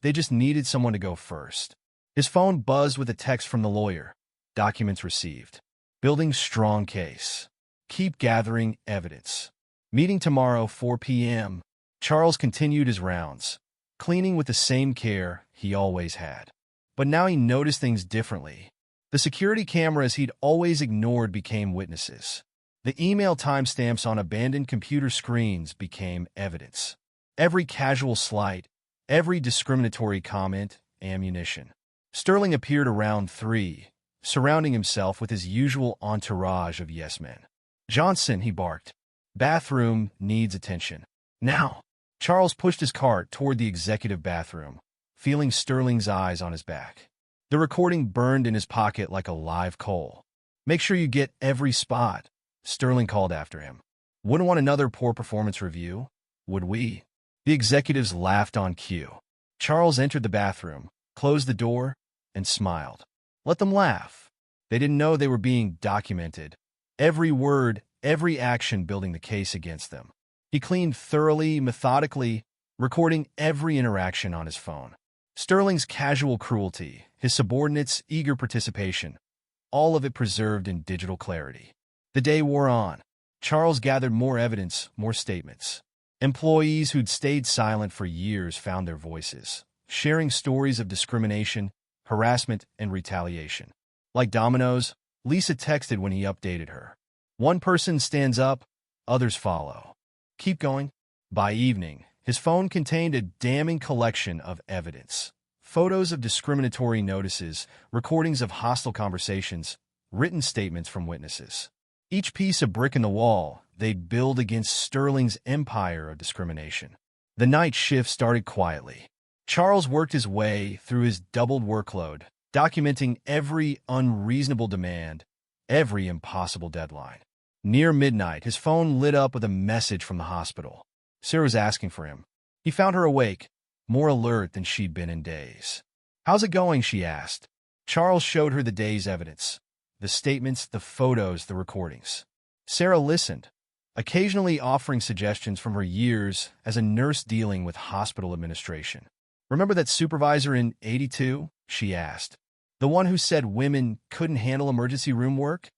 They just needed someone to go first. His phone buzzed with a text from the lawyer. Documents received. Building strong case. Keep gathering evidence. Meeting tomorrow, 4 p.m. Charles continued his rounds, cleaning with the same care he always had. But now he noticed things differently. The security cameras he'd always ignored became witnesses. The email timestamps on abandoned computer screens became evidence. Every casual slight, every discriminatory comment, ammunition. Sterling appeared around 3, surrounding himself with his usual entourage of yes-men. "Johnson," he barked. "Bathroom needs attention. Now." Charles pushed his cart toward the executive bathroom, feeling Sterling's eyes on his back. The recording burned in his pocket like a live coal. "Make sure you get every spot," Sterling called after him. "Wouldn't want another poor performance review, would we?" The executives laughed on cue. Charles entered the bathroom, closed the door, and smiled. Let them laugh. They didn't know they were being documented. Every word, every action building the case against them. He cleaned thoroughly, methodically, recording every interaction on his phone. Sterling's casual cruelty, his subordinates' eager participation, all of it preserved in digital clarity. The day wore on. Charles gathered more evidence, more statements. Employees who'd stayed silent for years found their voices, sharing stories of discrimination, harassment, and retaliation. Like dominoes, Lisa texted when he updated her. One person stands up, others follow. Keep going. By evening, his phone contained a damning collection of evidence. Photos of discriminatory notices, recordings of hostile conversations, written statements from witnesses. Each piece a brick in the wall, they'd build against Sterling's empire of discrimination. The night shift started quietly. Charles worked his way through his doubled workload, documenting every unreasonable demand, every impossible deadline. Near midnight, his phone lit up with a message from the hospital. Sarah was asking for him. He found her awake, more alert than she'd been in days. "How's it going?" she asked. Charles showed her the day's evidence. The statements, the photos, the recordings. Sarah listened, occasionally offering suggestions from her years as a nurse dealing with hospital administration. "Remember that supervisor in 82? She asked. "The one who said women couldn't handle emergency room work?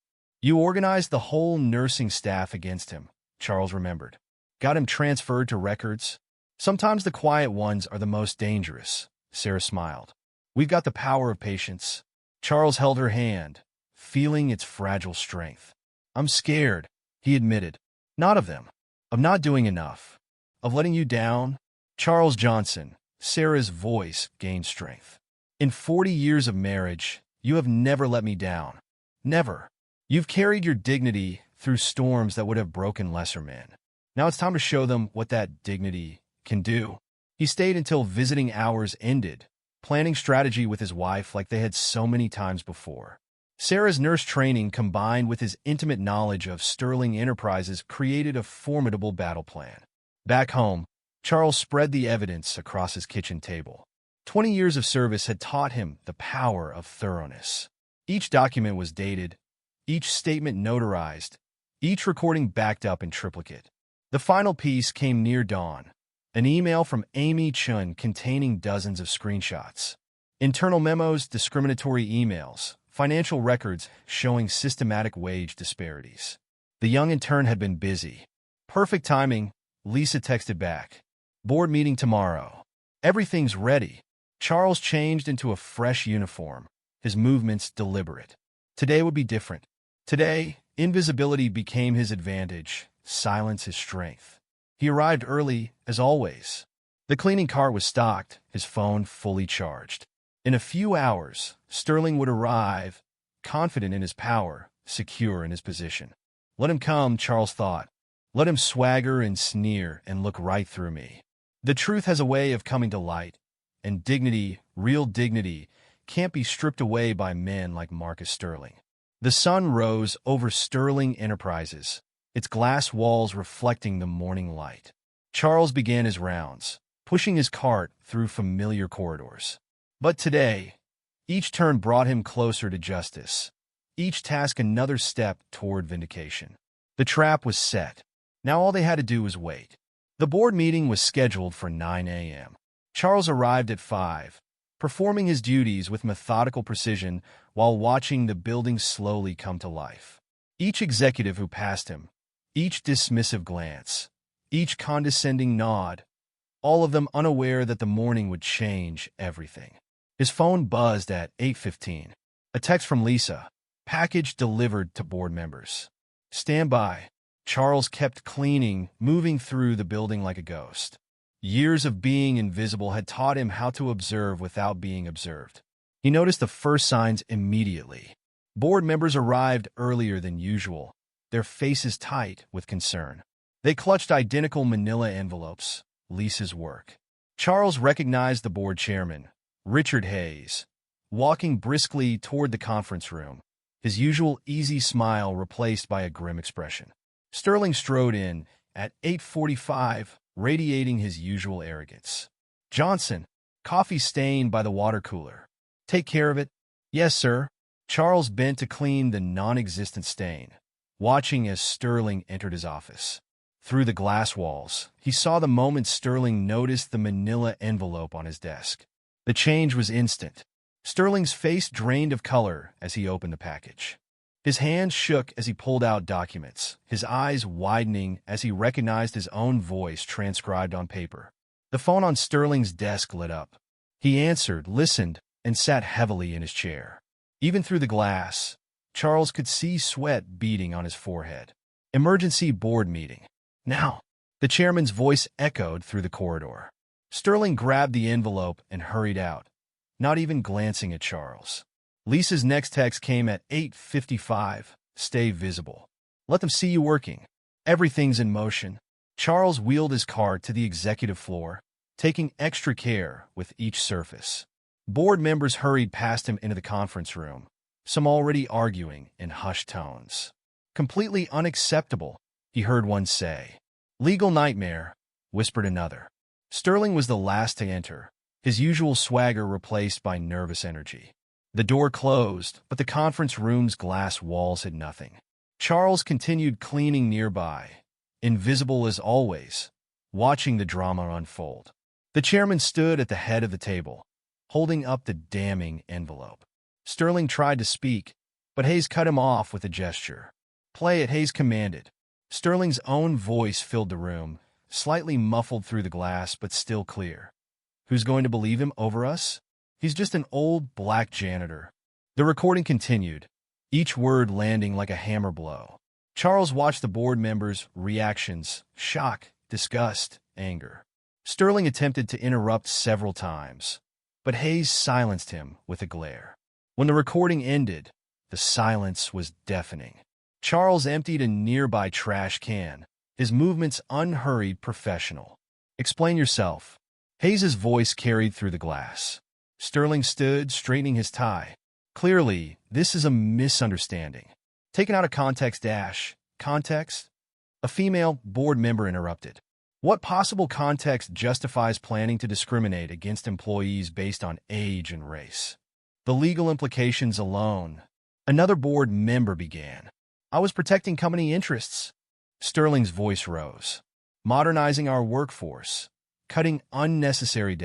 You organized the whole nursing staff against him," Charles remembered. "Got him transferred to records? Sometimes the quiet ones are the most dangerous," Sarah smiled. "We've got the power of patience." Charles held her hand, feeling its fragile strength. "I'm scared," he admitted. "Not of them. Of not doing enough. Of letting you down." Charles Johnson, Sarah's voice gained strength. "In 40 years of marriage, you have never let me down. Never. You've carried your dignity through storms that would have broken lesser men. Now it's time to show them what that dignity can do." He stayed until visiting hours ended, planning strategy with his wife like they had so many times before. Sarah's nurse training combined with his intimate knowledge of Sterling Enterprises created a formidable battle plan. Back home, Charles spread the evidence across his kitchen table. 20 years of service had taught him the power of thoroughness. Each document was dated, each statement notarized, each recording backed up in triplicate. The final piece came near dawn, an email from Amy Chun containing dozens of screenshots. Internal memos, discriminatory emails, financial records showing systematic wage disparities. The young intern had been busy. "Perfect timing," Lisa texted back. "Board meeting tomorrow. Everything's ready." Charles changed into a fresh uniform, his movements deliberate. Today would be different. Today, invisibility became his advantage, silence his strength. He arrived early, as always. The cleaning cart was stocked, his phone fully charged. In a few hours, Sterling would arrive, confident in his power, secure in his position. Let him come, Charles thought. Let him swagger and sneer and look right through me. The truth has a way of coming to light, and dignity, real dignity, can't be stripped away by men like Marcus Sterling. The sun rose over Sterling Enterprises, its glass walls reflecting the morning light. Charles began his rounds, pushing his cart through familiar corridors. But today, each turn brought him closer to justice, each task another step toward vindication. The trap was set. Now all they had to do was wait. The board meeting was scheduled for 9 a.m. Charles arrived at 5, performing his duties with methodical precision while watching the building slowly come to life. Each executive who passed him, each dismissive glance, each condescending nod, all of them unaware that the morning would change everything. His phone buzzed at 8:15. A text from Lisa. Package delivered to board members. Stand by. Charles kept cleaning, moving through the building like a ghost. Years of being invisible had taught him how to observe without being observed. He noticed the first signs immediately. Board members arrived earlier than usual, their faces tight with concern. They clutched identical manila envelopes, Lisa's work. Charles recognized the board chairman, Richard Hayes, walking briskly toward the conference room, his usual easy smile replaced by a grim expression. Sterling strode in at 8:45, radiating his usual arrogance. "Johnson," Coffee stain by the water cooler. Take care of it. Yes, sir. Charles bent to clean the non-existent stain, watching as Sterling entered his office. Through the glass walls, he saw the moment Sterling noticed the manila envelope on his desk. The change was instant. Sterling's face drained of color as he opened the package. His hands shook as he pulled out documents, his eyes widening as he recognized his own voice transcribed on paper. The phone on Sterling's desk lit up. He answered, listened, and sat heavily in his chair. Even through the glass, Charles could see sweat beading on his forehead. Emergency board meeting. Now, the chairman's voice echoed through the corridor. Sterling grabbed the envelope and hurried out, not even glancing at Charles. Lisa's next text came at 8:55. Stay visible. Let them see you working. Everything's in motion. Charles wheeled his car to the executive floor, taking extra care with each surface. Board members hurried past him into the conference room, some already arguing in hushed tones. Completely unacceptable, he heard one say. Legal nightmare, whispered another. Sterling was the last to enter, his usual swagger replaced by nervous energy. The door closed, but the conference room's glass walls had nothing. Charles continued cleaning nearby, invisible as always, watching the drama unfold. The chairman stood at the head of the table, holding up the damning envelope. Sterling tried to speak, but Hayes cut him off with a gesture. Play it, Hayes commanded. Sterling's own voice filled the room, slightly muffled through the glass but still clear. Who's going to believe him over us? He's just an old black janitor. The recording continued, each word landing like a hammer blow. Charles watched the board members' reactions, shock, disgust, anger. Sterling attempted to interrupt several times, but Hayes silenced him with a glare. When the recording ended, the silence was deafening. Charles emptied a nearby trash can, his movements unhurried, professional. Explain yourself. Hayes's voice carried through the glass. Sterling stood, straightening his tie. Clearly, this is a misunderstanding. Taken out of context context? A female board member interrupted. What possible context justifies planning to discriminate against employees based on age and race? The legal implications alone. Another board member began. I was protecting company interests. Sterling's voice rose. Modernizing our workforce. Cutting unnecessary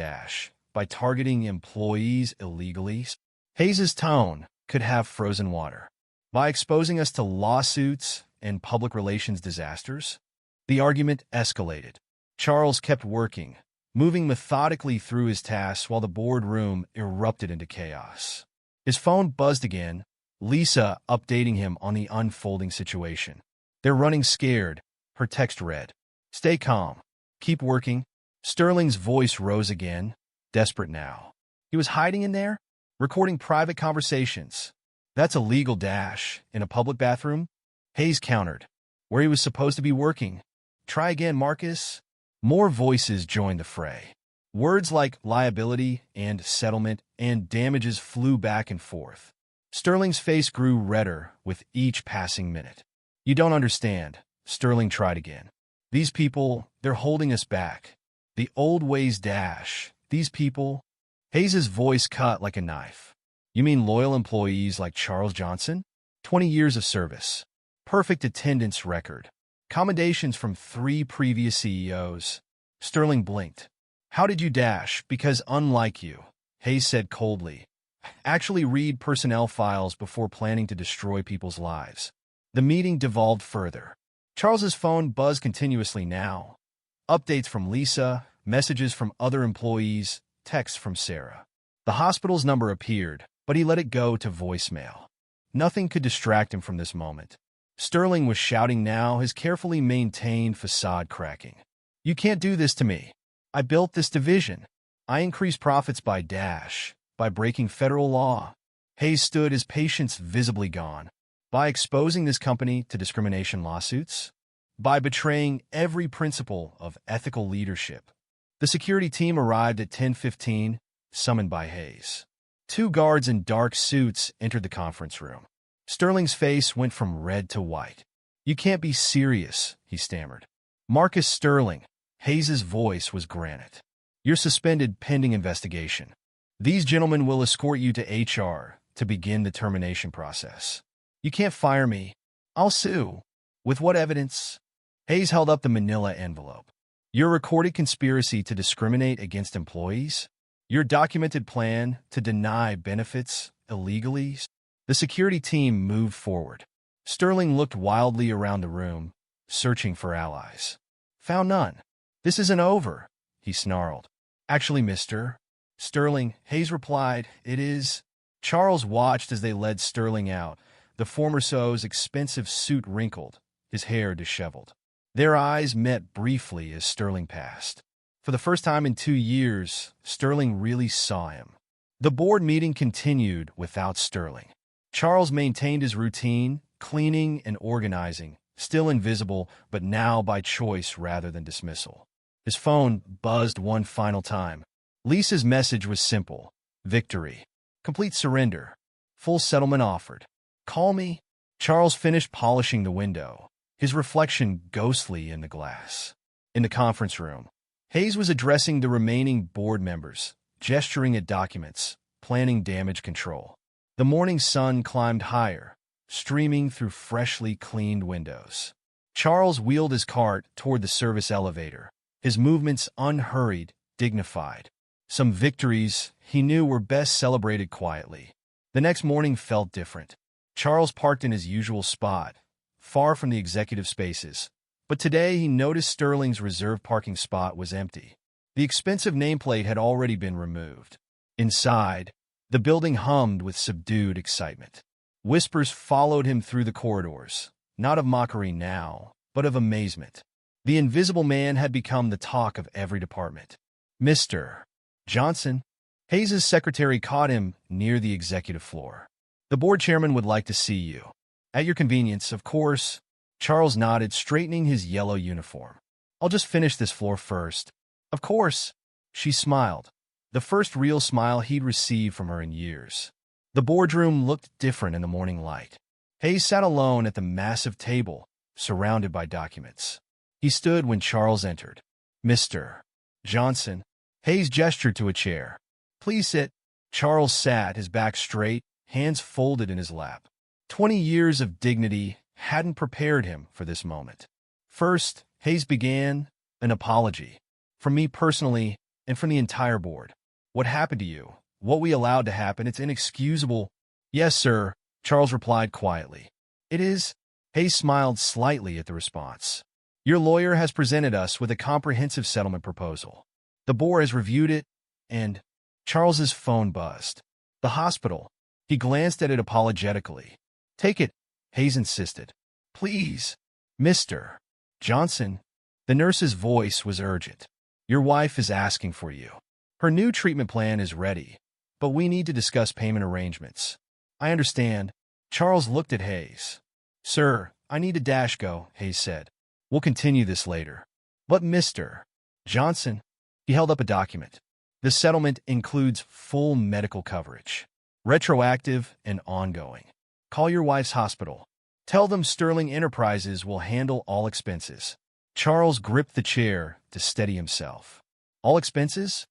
by targeting employees illegally. Hayes's tone could have frozen water. By exposing us to lawsuits and public relations disasters, the argument escalated. Charles kept working, moving methodically through his tasks while the boardroom erupted into chaos. His phone buzzed again, Lisa updating him on the unfolding situation. They're running scared, her text read. Stay calm. Keep working. Sterling's voice rose again, desperate now. He was hiding in there, recording private conversations. That's a legal in a public bathroom? Hayes countered. Where he was supposed to be working. Try again, Marcus. More voices joined the fray. Words like liability and settlement and damages flew back and forth. Sterling's face grew redder with each passing minute. You don't understand, Sterling tried again. These people, they're holding us back. The old ways these people. Hayes's voice cut like a knife. You mean loyal employees like Charles Johnson? 20 years of service. Perfect attendance record. Commendations from 3 previous CEOs. Sterling blinked. How did you Because unlike you, Hayes said coldly. Actually read personnel files before planning to destroy people's lives. The meeting devolved further. Charles's phone buzzed continuously now. Updates from Lisa, messages from other employees, texts from Sarah. The hospital's number appeared, but he let it go to voicemail. Nothing could distract him from this moment. Sterling was shouting now, his carefully maintained facade cracking. You can't do this to me. I built this division. I increased profits by breaking federal law. Hayes stood, his patience visibly gone. By exposing this company to discrimination lawsuits? By betraying every principle of ethical leadership. The security team arrived at 10:15, summoned by Hayes. 2 guards in dark suits entered the conference room. Sterling's face went from red to white. You can't be serious, he stammered. Marcus Sterling. Hayes's voice was granite. You're suspended pending investigation. These gentlemen will escort you to HR to begin the termination process. You can't fire me. I'll sue. With what evidence? Hayes held up the manila envelope. Your recorded conspiracy to discriminate against employees? Your documented plan to deny benefits illegally? The security team moved forward. Sterling looked wildly around the room, searching for allies. Found none. This isn't over, he snarled. Actually, Mr. Sterling, Hayes replied, it is. Charles watched as they led Sterling out, the former SO's expensive suit wrinkled, his hair disheveled. Their eyes met briefly as Sterling passed. For the first time in 2 years, Sterling really saw him. The board meeting continued without Sterling. Charles maintained his routine, cleaning and organizing, still invisible, but now by choice rather than dismissal. His phone buzzed one final time. Lisa's message was simple. Victory. Complete surrender. Full settlement offered. Call me. Charles finished polishing the window, his reflection ghostly in the glass. In the conference room, Hayes was addressing the remaining board members, gesturing at documents, planning damage control. The morning sun climbed higher, streaming through freshly cleaned windows. Charles wheeled his cart toward the service elevator, his movements unhurried, dignified. Some victories, he knew, were best celebrated quietly. The next morning felt different. Charles parked in his usual spot, far from the executive spaces. But today he noticed Sterling's reserved parking spot was empty. The expensive nameplate had already been removed. Inside, the building hummed with subdued excitement. Whispers followed him through the corridors, not of mockery now, but of amazement. The invisible man had become the talk of every department. Mr. Johnson, Hayes's secretary caught him near the executive floor. The board chairman would like to see you. At your convenience, of course. Charles nodded, straightening his yellow uniform. I'll just finish this floor first. Of course. She smiled, the first real smile he'd received from her in years. The boardroom looked different in the morning light. Hayes sat alone at the massive table, surrounded by documents. He stood when Charles entered. Mr. Johnson. Hayes gestured to a chair. Please sit. Charles sat, his back straight, hands folded in his lap. 20 years of dignity hadn't prepared him for this moment. First, Hayes began, an apology. From me personally, and from the entire board. What happened to you? What we allowed to happen, it's inexcusable. Yes, sir, Charles replied quietly. It is. Hayes smiled slightly at the response. Your lawyer has presented us with a comprehensive settlement proposal. The board has reviewed it, and Charles's phone buzzed. The hospital. He glanced at it apologetically. Take it, Hayes insisted. Please. Mr. Johnson. The nurse's voice was urgent. Your wife is asking for you. Her new treatment plan is ready, but we need to discuss payment arrangements. I understand. Charles looked at Hayes. Sir, I need to go, Hayes said. We'll continue this later. But Mr. Johnson, he held up a document. The settlement includes full medical coverage, retroactive and ongoing. Call your wife's hospital. Tell them Sterling Enterprises will handle all expenses. Charles gripped the chair to steady himself. All expenses?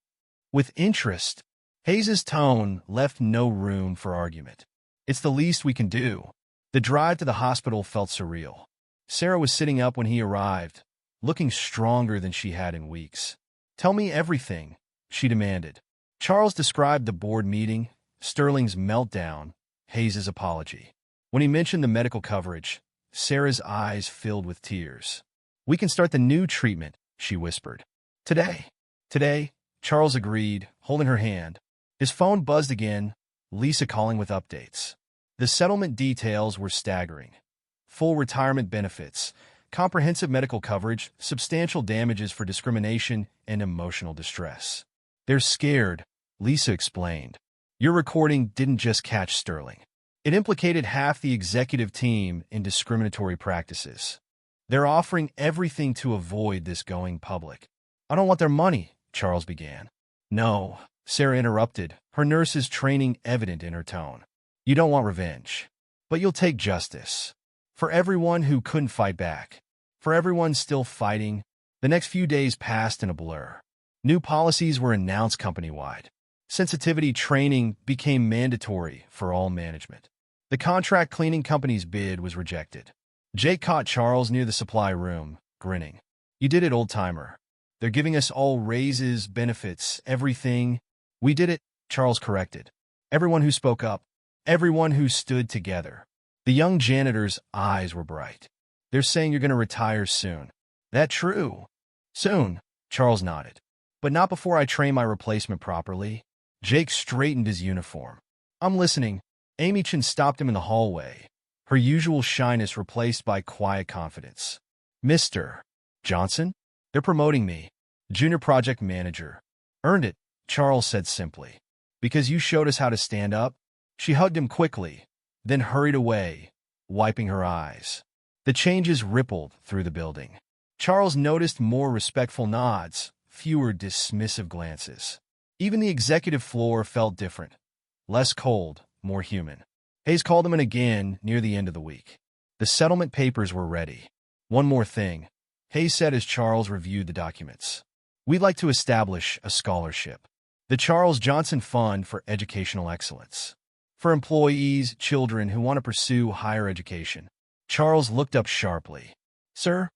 With interest. Hayes's tone left no room for argument. It's the least we can do. The drive to the hospital felt surreal. Sarah was sitting up when he arrived, looking stronger than she had in weeks. Tell me everything, she demanded. Charles described the board meeting, Sterling's meltdown, Hayes's apology. When he mentioned the medical coverage, Sarah's eyes filled with tears. We can start the new treatment, she whispered. Today, Charles agreed, holding her hand. His phone buzzed again, Lisa calling with updates. The settlement details were staggering. Full retirement benefits, comprehensive medical coverage, substantial damages for discrimination and emotional distress. They're scared, Lisa explained. Your recording didn't just catch Sterling. It implicated half the executive team in discriminatory practices. They're offering everything to avoid this going public. I don't want their money, Charles began. No, Sarah interrupted, her nurse's training evident in her tone. You don't want revenge, but you'll take justice. For everyone who couldn't fight back, for everyone still fighting, the next few days passed in a blur. New policies were announced company-wide. Sensitivity training became mandatory for all management. The contract cleaning company's bid was rejected. Jake caught Charles near the supply room, grinning. "You did it, old-timer. They're giving us all raises, benefits, everything." "We did it," Charles corrected. "Everyone who spoke up, everyone who stood together." The young janitor's eyes were bright. "They're saying you're going to retire soon." "That true?" "Soon," Charles nodded. "But not before I train my replacement properly." Jake straightened his uniform. "I'm listening." Amy Chen stopped him in the hallway, her usual shyness replaced by quiet confidence. "Mr. Johnson? They're promoting me. Junior project manager." "Earned it," Charles said simply. "Because you showed us how to stand up." She hugged him quickly, then hurried away, wiping her eyes. The changes rippled through the building. Charles noticed more respectful nods, fewer dismissive glances. Even the executive floor felt different. Less cold, more human. Hayes called him in again near the end of the week. The settlement papers were ready. "One more thing," Hayes said as Charles reviewed the documents. "We'd like to establish a scholarship. The Charles Johnson Fund for Educational Excellence. For employees, children who want to pursue higher education." Charles looked up sharply. "Sir,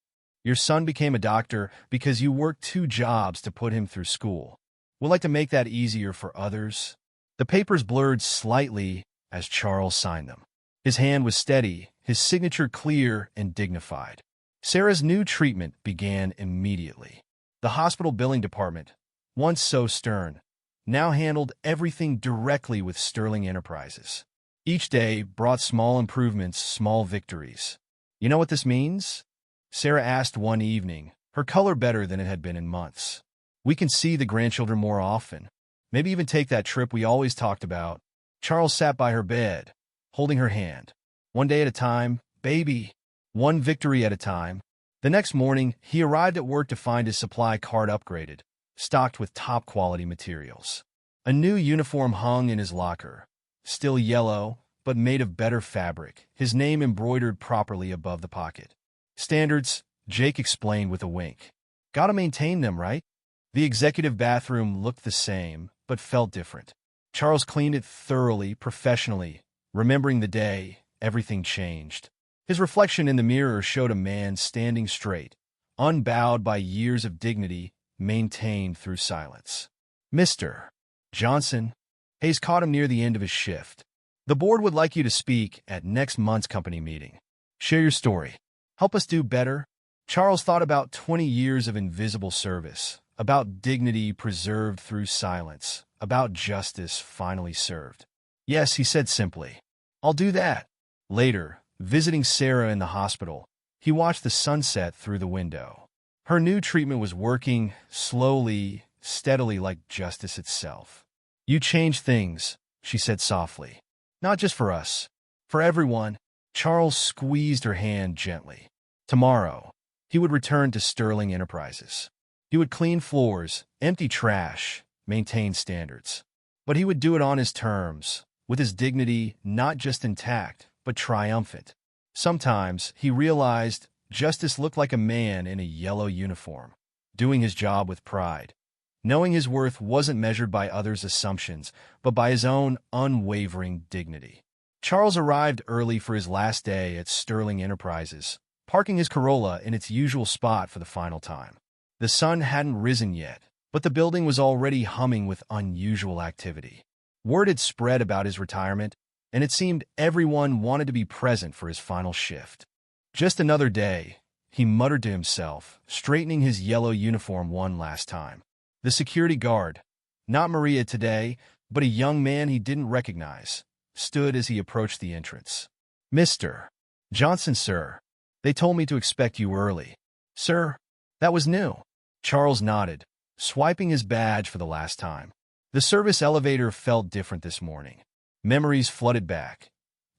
your son became a doctor because you worked 2 jobs to put him through school. We'd like to make that easier for others." The papers blurred slightly as Charles signed them. His hand was steady, his signature clear and dignified. Sarah's new treatment began immediately. The hospital billing department, once so stern, now handled everything directly with Sterling Enterprises. Each day brought small improvements, small victories. "You know what this means?" Sarah asked one evening, her color better than it had been in months. "We can see the grandchildren more often. Maybe even take that trip we always talked about." Charles sat by her bed, holding her hand. "One day at a time, baby. One victory at a time." The next morning, he arrived at work to find his supply cart upgraded, stocked with top-quality materials. A new uniform hung in his locker, still yellow, but made of better fabric, his name embroidered properly above the pocket. "Standards," Jake explained with a wink. "Gotta maintain them, right?" The executive bathroom looked the same, but felt different. Charles cleaned it thoroughly, professionally. Remembering the day, everything changed. His reflection in the mirror showed a man standing straight, unbowed by years of dignity maintained through silence. "Mr. Johnson." Hayes caught him near the end of his shift. "The board would like you to speak at next month's company meeting. Share your story. Help us do better." Charles thought about 20 years of invisible service, about dignity preserved through silence, about justice finally served. "Yes," he said simply. "I'll do that." Later, visiting Sarah in the hospital, he watched the sunset through the window. Her new treatment was working, slowly, steadily, like justice itself. "You changed things," she said softly. "Not just for us, for everyone." Charles squeezed her hand gently. Tomorrow, he would return to Sterling Enterprises. He would clean floors, empty trash, maintain standards. But he would do it on his terms, with his dignity not just intact, but triumphant. Sometimes, he realized, justice looked like a man in a yellow uniform, doing his job with pride, knowing his worth wasn't measured by others' assumptions, but by his own unwavering dignity. Charles arrived early for his last day at Sterling Enterprises, parking his Corolla in its usual spot for the final time. The sun hadn't risen yet, but the building was already humming with unusual activity. Word had spread about his retirement, and it seemed everyone wanted to be present for his final shift. "Just another day," he muttered to himself, straightening his yellow uniform one last time. The security guard, not Maria today, but a young man he didn't recognize, stood as he approached the entrance. "Mr. Johnson, sir. They told me to expect you early." "Sir?" That was new. Charles nodded, swiping his badge for the last time. The service elevator felt different this morning. Memories flooded back.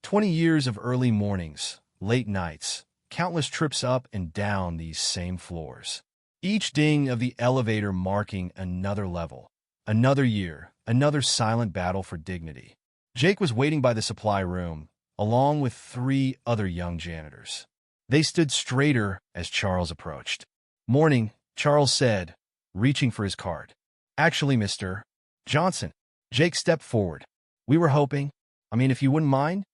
20 years of early mornings, late nights, countless trips up and down these same floors. Each ding of the elevator marking another level, another year, another silent battle for dignity. Jake was waiting by the supply room, along with 3 other young janitors. They stood straighter as Charles approached. "Morning," Charles said, reaching for his card. Actually, Mr. Johnson, Jake stepped forward. We were hoping, if you wouldn't mind,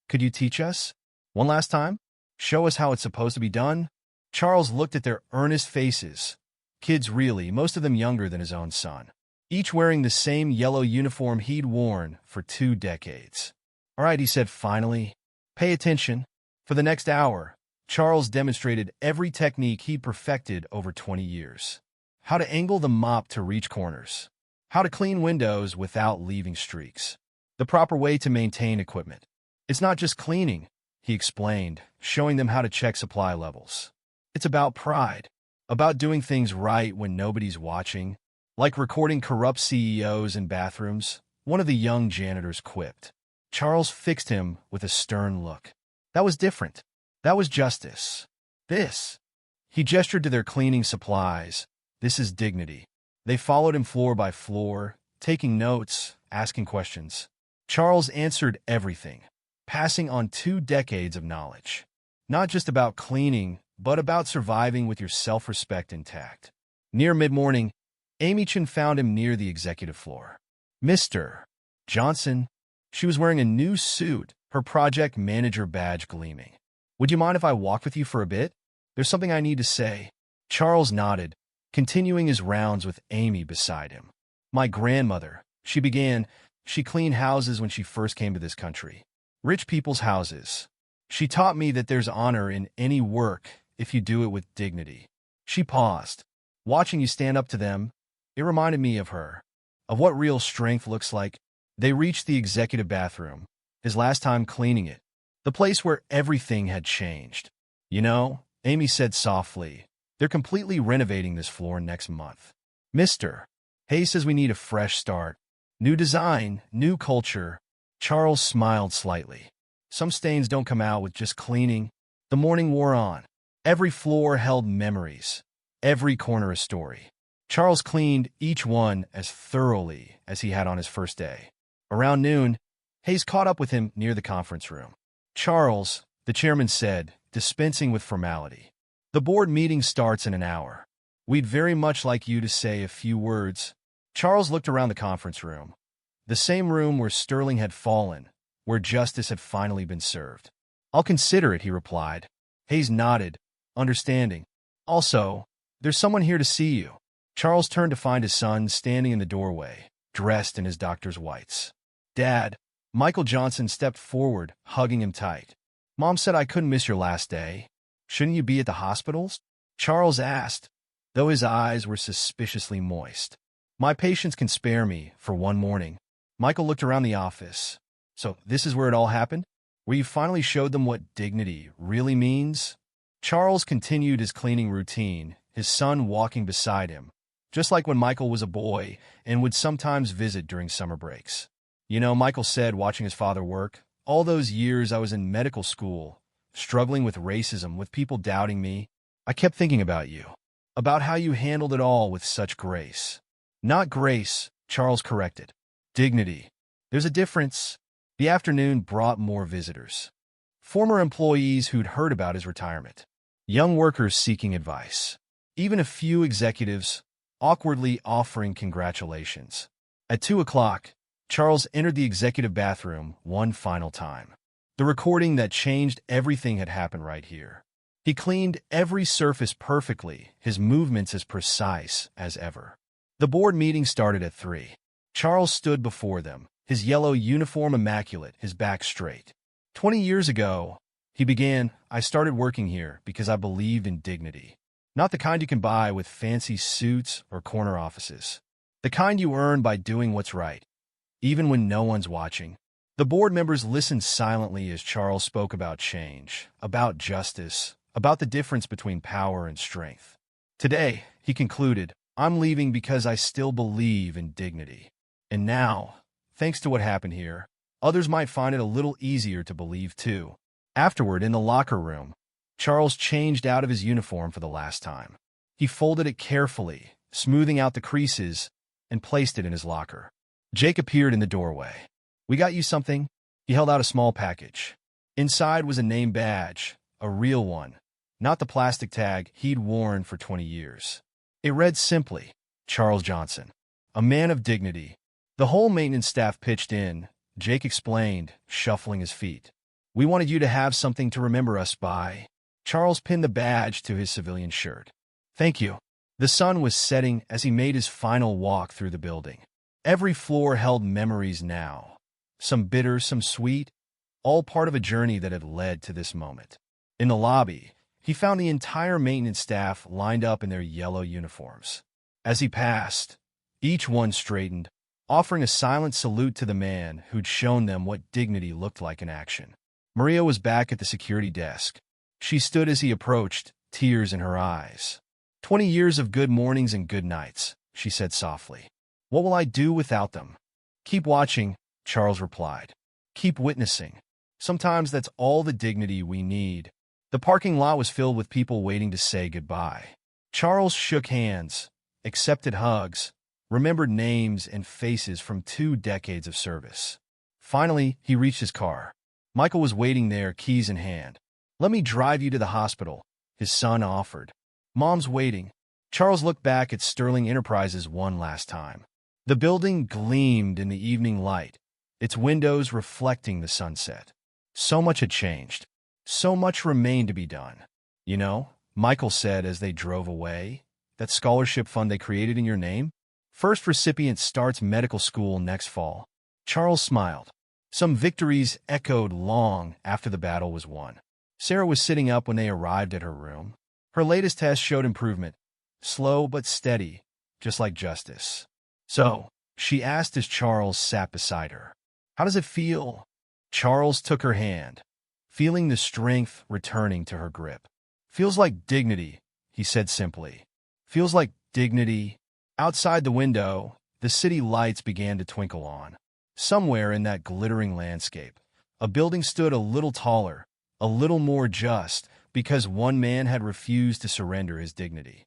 could you teach us? One last time? Show us how it's supposed to be done? Charles looked at their earnest faces. Kids really, most of them younger than his own son. Each wearing the same yellow uniform he'd worn for 2 decades. All right, he said finally. Pay attention. For the next hour, Charles demonstrated every technique he'd perfected over 20 years. How to angle the mop to reach corners. How to clean windows without leaving streaks. The proper way to maintain equipment. It's not just cleaning, he explained, showing them how to check supply levels. It's about pride. About doing things right when nobody's watching. Like recording corrupt CEOs in bathrooms, one of the young janitors quipped. Charles fixed him with a stern look. That was different. That was justice. This. He gestured to their cleaning supplies. This is dignity. They followed him floor by floor, taking notes, asking questions. Charles answered everything, passing on 2 decades of knowledge. Not just about cleaning, but about surviving with your self-respect intact. Near mid-morning, Amy Chen found him near the executive floor. Mr. Johnson. She was wearing a new suit, her project manager badge gleaming. Would you mind if I walked with you for a bit? There's something I need to say. Charles nodded, continuing his rounds with Amy beside him. My grandmother, she began, she cleaned houses when she first came to this country. Rich people's houses. She taught me that there's honor in any work if you do it with dignity. She paused. Watching you stand up to them, it reminded me of her, of what real strength looks like. They reached the executive bathroom, his last time cleaning it, the place where everything had changed. You know, Amy said softly, they're completely renovating this floor next month. Mr. Hayes says we need a fresh start. New design, new culture. Charles smiled slightly. Some stains don't come out with just cleaning. The morning wore on. Every floor held memories. Every corner a story. Charles cleaned each one as thoroughly as he had on his first day. Around noon, Hayes caught up with him near the conference room. Charles, the chairman said, dispensing with formality. The board meeting starts in an hour. We'd very much like you to say a few words. Charles looked around the conference room. The same room where Sterling had fallen, where justice had finally been served. I'll consider it, he replied. Hayes nodded, understanding. Also, there's someone here to see you. Charles turned to find his son standing in the doorway, dressed in his doctor's whites. Dad, Michael Johnson stepped forward, hugging him tight. Mom said I couldn't miss your last day. Shouldn't you be at the hospitals? Charles asked, though his eyes were suspiciously moist. My patients can spare me for one morning. Michael looked around the office. So this is where it all happened? Where you finally showed them what dignity really means? Charles continued his cleaning routine, his son walking beside him, just like when Michael was a boy and would sometimes visit during summer breaks. You know, Michael said, watching his father work, all those years I was in medical school, struggling with racism, with people doubting me, I kept thinking about you, about how you handled it all with such grace. Not grace, Charles corrected. Dignity. There's a difference. The afternoon brought more visitors. Former employees who'd heard about his retirement. Young workers seeking advice. Even a few executives awkwardly offering congratulations. At 2 o'clock, Charles entered the executive bathroom one final time. The recording that changed everything had happened right here. He cleaned every surface perfectly, his movements as precise as ever. The board meeting started at 3. Charles stood before them, his yellow uniform immaculate, his back straight. 20 years ago, he began, I started working here because I believed in dignity. Not the kind you can buy with fancy suits or corner offices. The kind you earn by doing what's right, even when no one's watching. The board members listened silently as Charles spoke about change, about justice, about the difference between power and strength. Today, he concluded, I'm leaving because I still believe in dignity. And now, thanks to what happened here, others might find it a little easier to believe too. Afterward, in the locker room, Charles changed out of his uniform for the last time. He folded it carefully, smoothing out the creases, and placed it in his locker. Jake appeared in the doorway. We got you something? He held out a small package. Inside was a name badge, a real one, not the plastic tag he'd worn for 20 years. It read simply, Charles Johnson, a man of dignity. The whole maintenance staff pitched in, Jake explained, shuffling his feet. We wanted you to have something to remember us by. Charles pinned the badge to his civilian shirt. Thank you. The sun was setting as he made his final walk through the building. Every floor held memories now. Some bitter, some sweet, all part of a journey that had led to this moment. In the lobby, he found the entire maintenance staff lined up in their yellow uniforms. As he passed, each one straightened, offering a silent salute to the man who'd shown them what dignity looked like in action. Maria was back at the security desk. She stood as he approached, tears in her eyes. 20 years of good mornings and good nights, she said softly. What will I do without them? Keep watching, Charles replied. Keep witnessing. Sometimes that's all the dignity we need. The parking lot was filled with people waiting to say goodbye. Charles shook hands, accepted hugs, remembered names and faces from 2 decades of service. Finally, he reached his car. Michael was waiting there, keys in hand. Let me drive you to the hospital, his son offered. Mom's waiting. Charles looked back at Sterling Enterprises one last time. The building gleamed in the evening light, its windows reflecting the sunset. So much had changed. So much remained to be done. You know, Michael said as they drove away, that scholarship fund they created in your name? First recipient starts medical school next fall. Charles smiled. Some victories echoed long after the battle was won. Sarah was sitting up when they arrived at her room. Her latest test showed improvement, slow but steady, just like justice. So, she asked as Charles sat beside her. How does it feel? Charles took her hand, feeling the strength returning to her grip. Feels like dignity, he said simply. Feels like dignity. Outside the window, the city lights began to twinkle on. Somewhere in that glittering landscape, a building stood a little taller, a little more just, because one man had refused to surrender his dignity.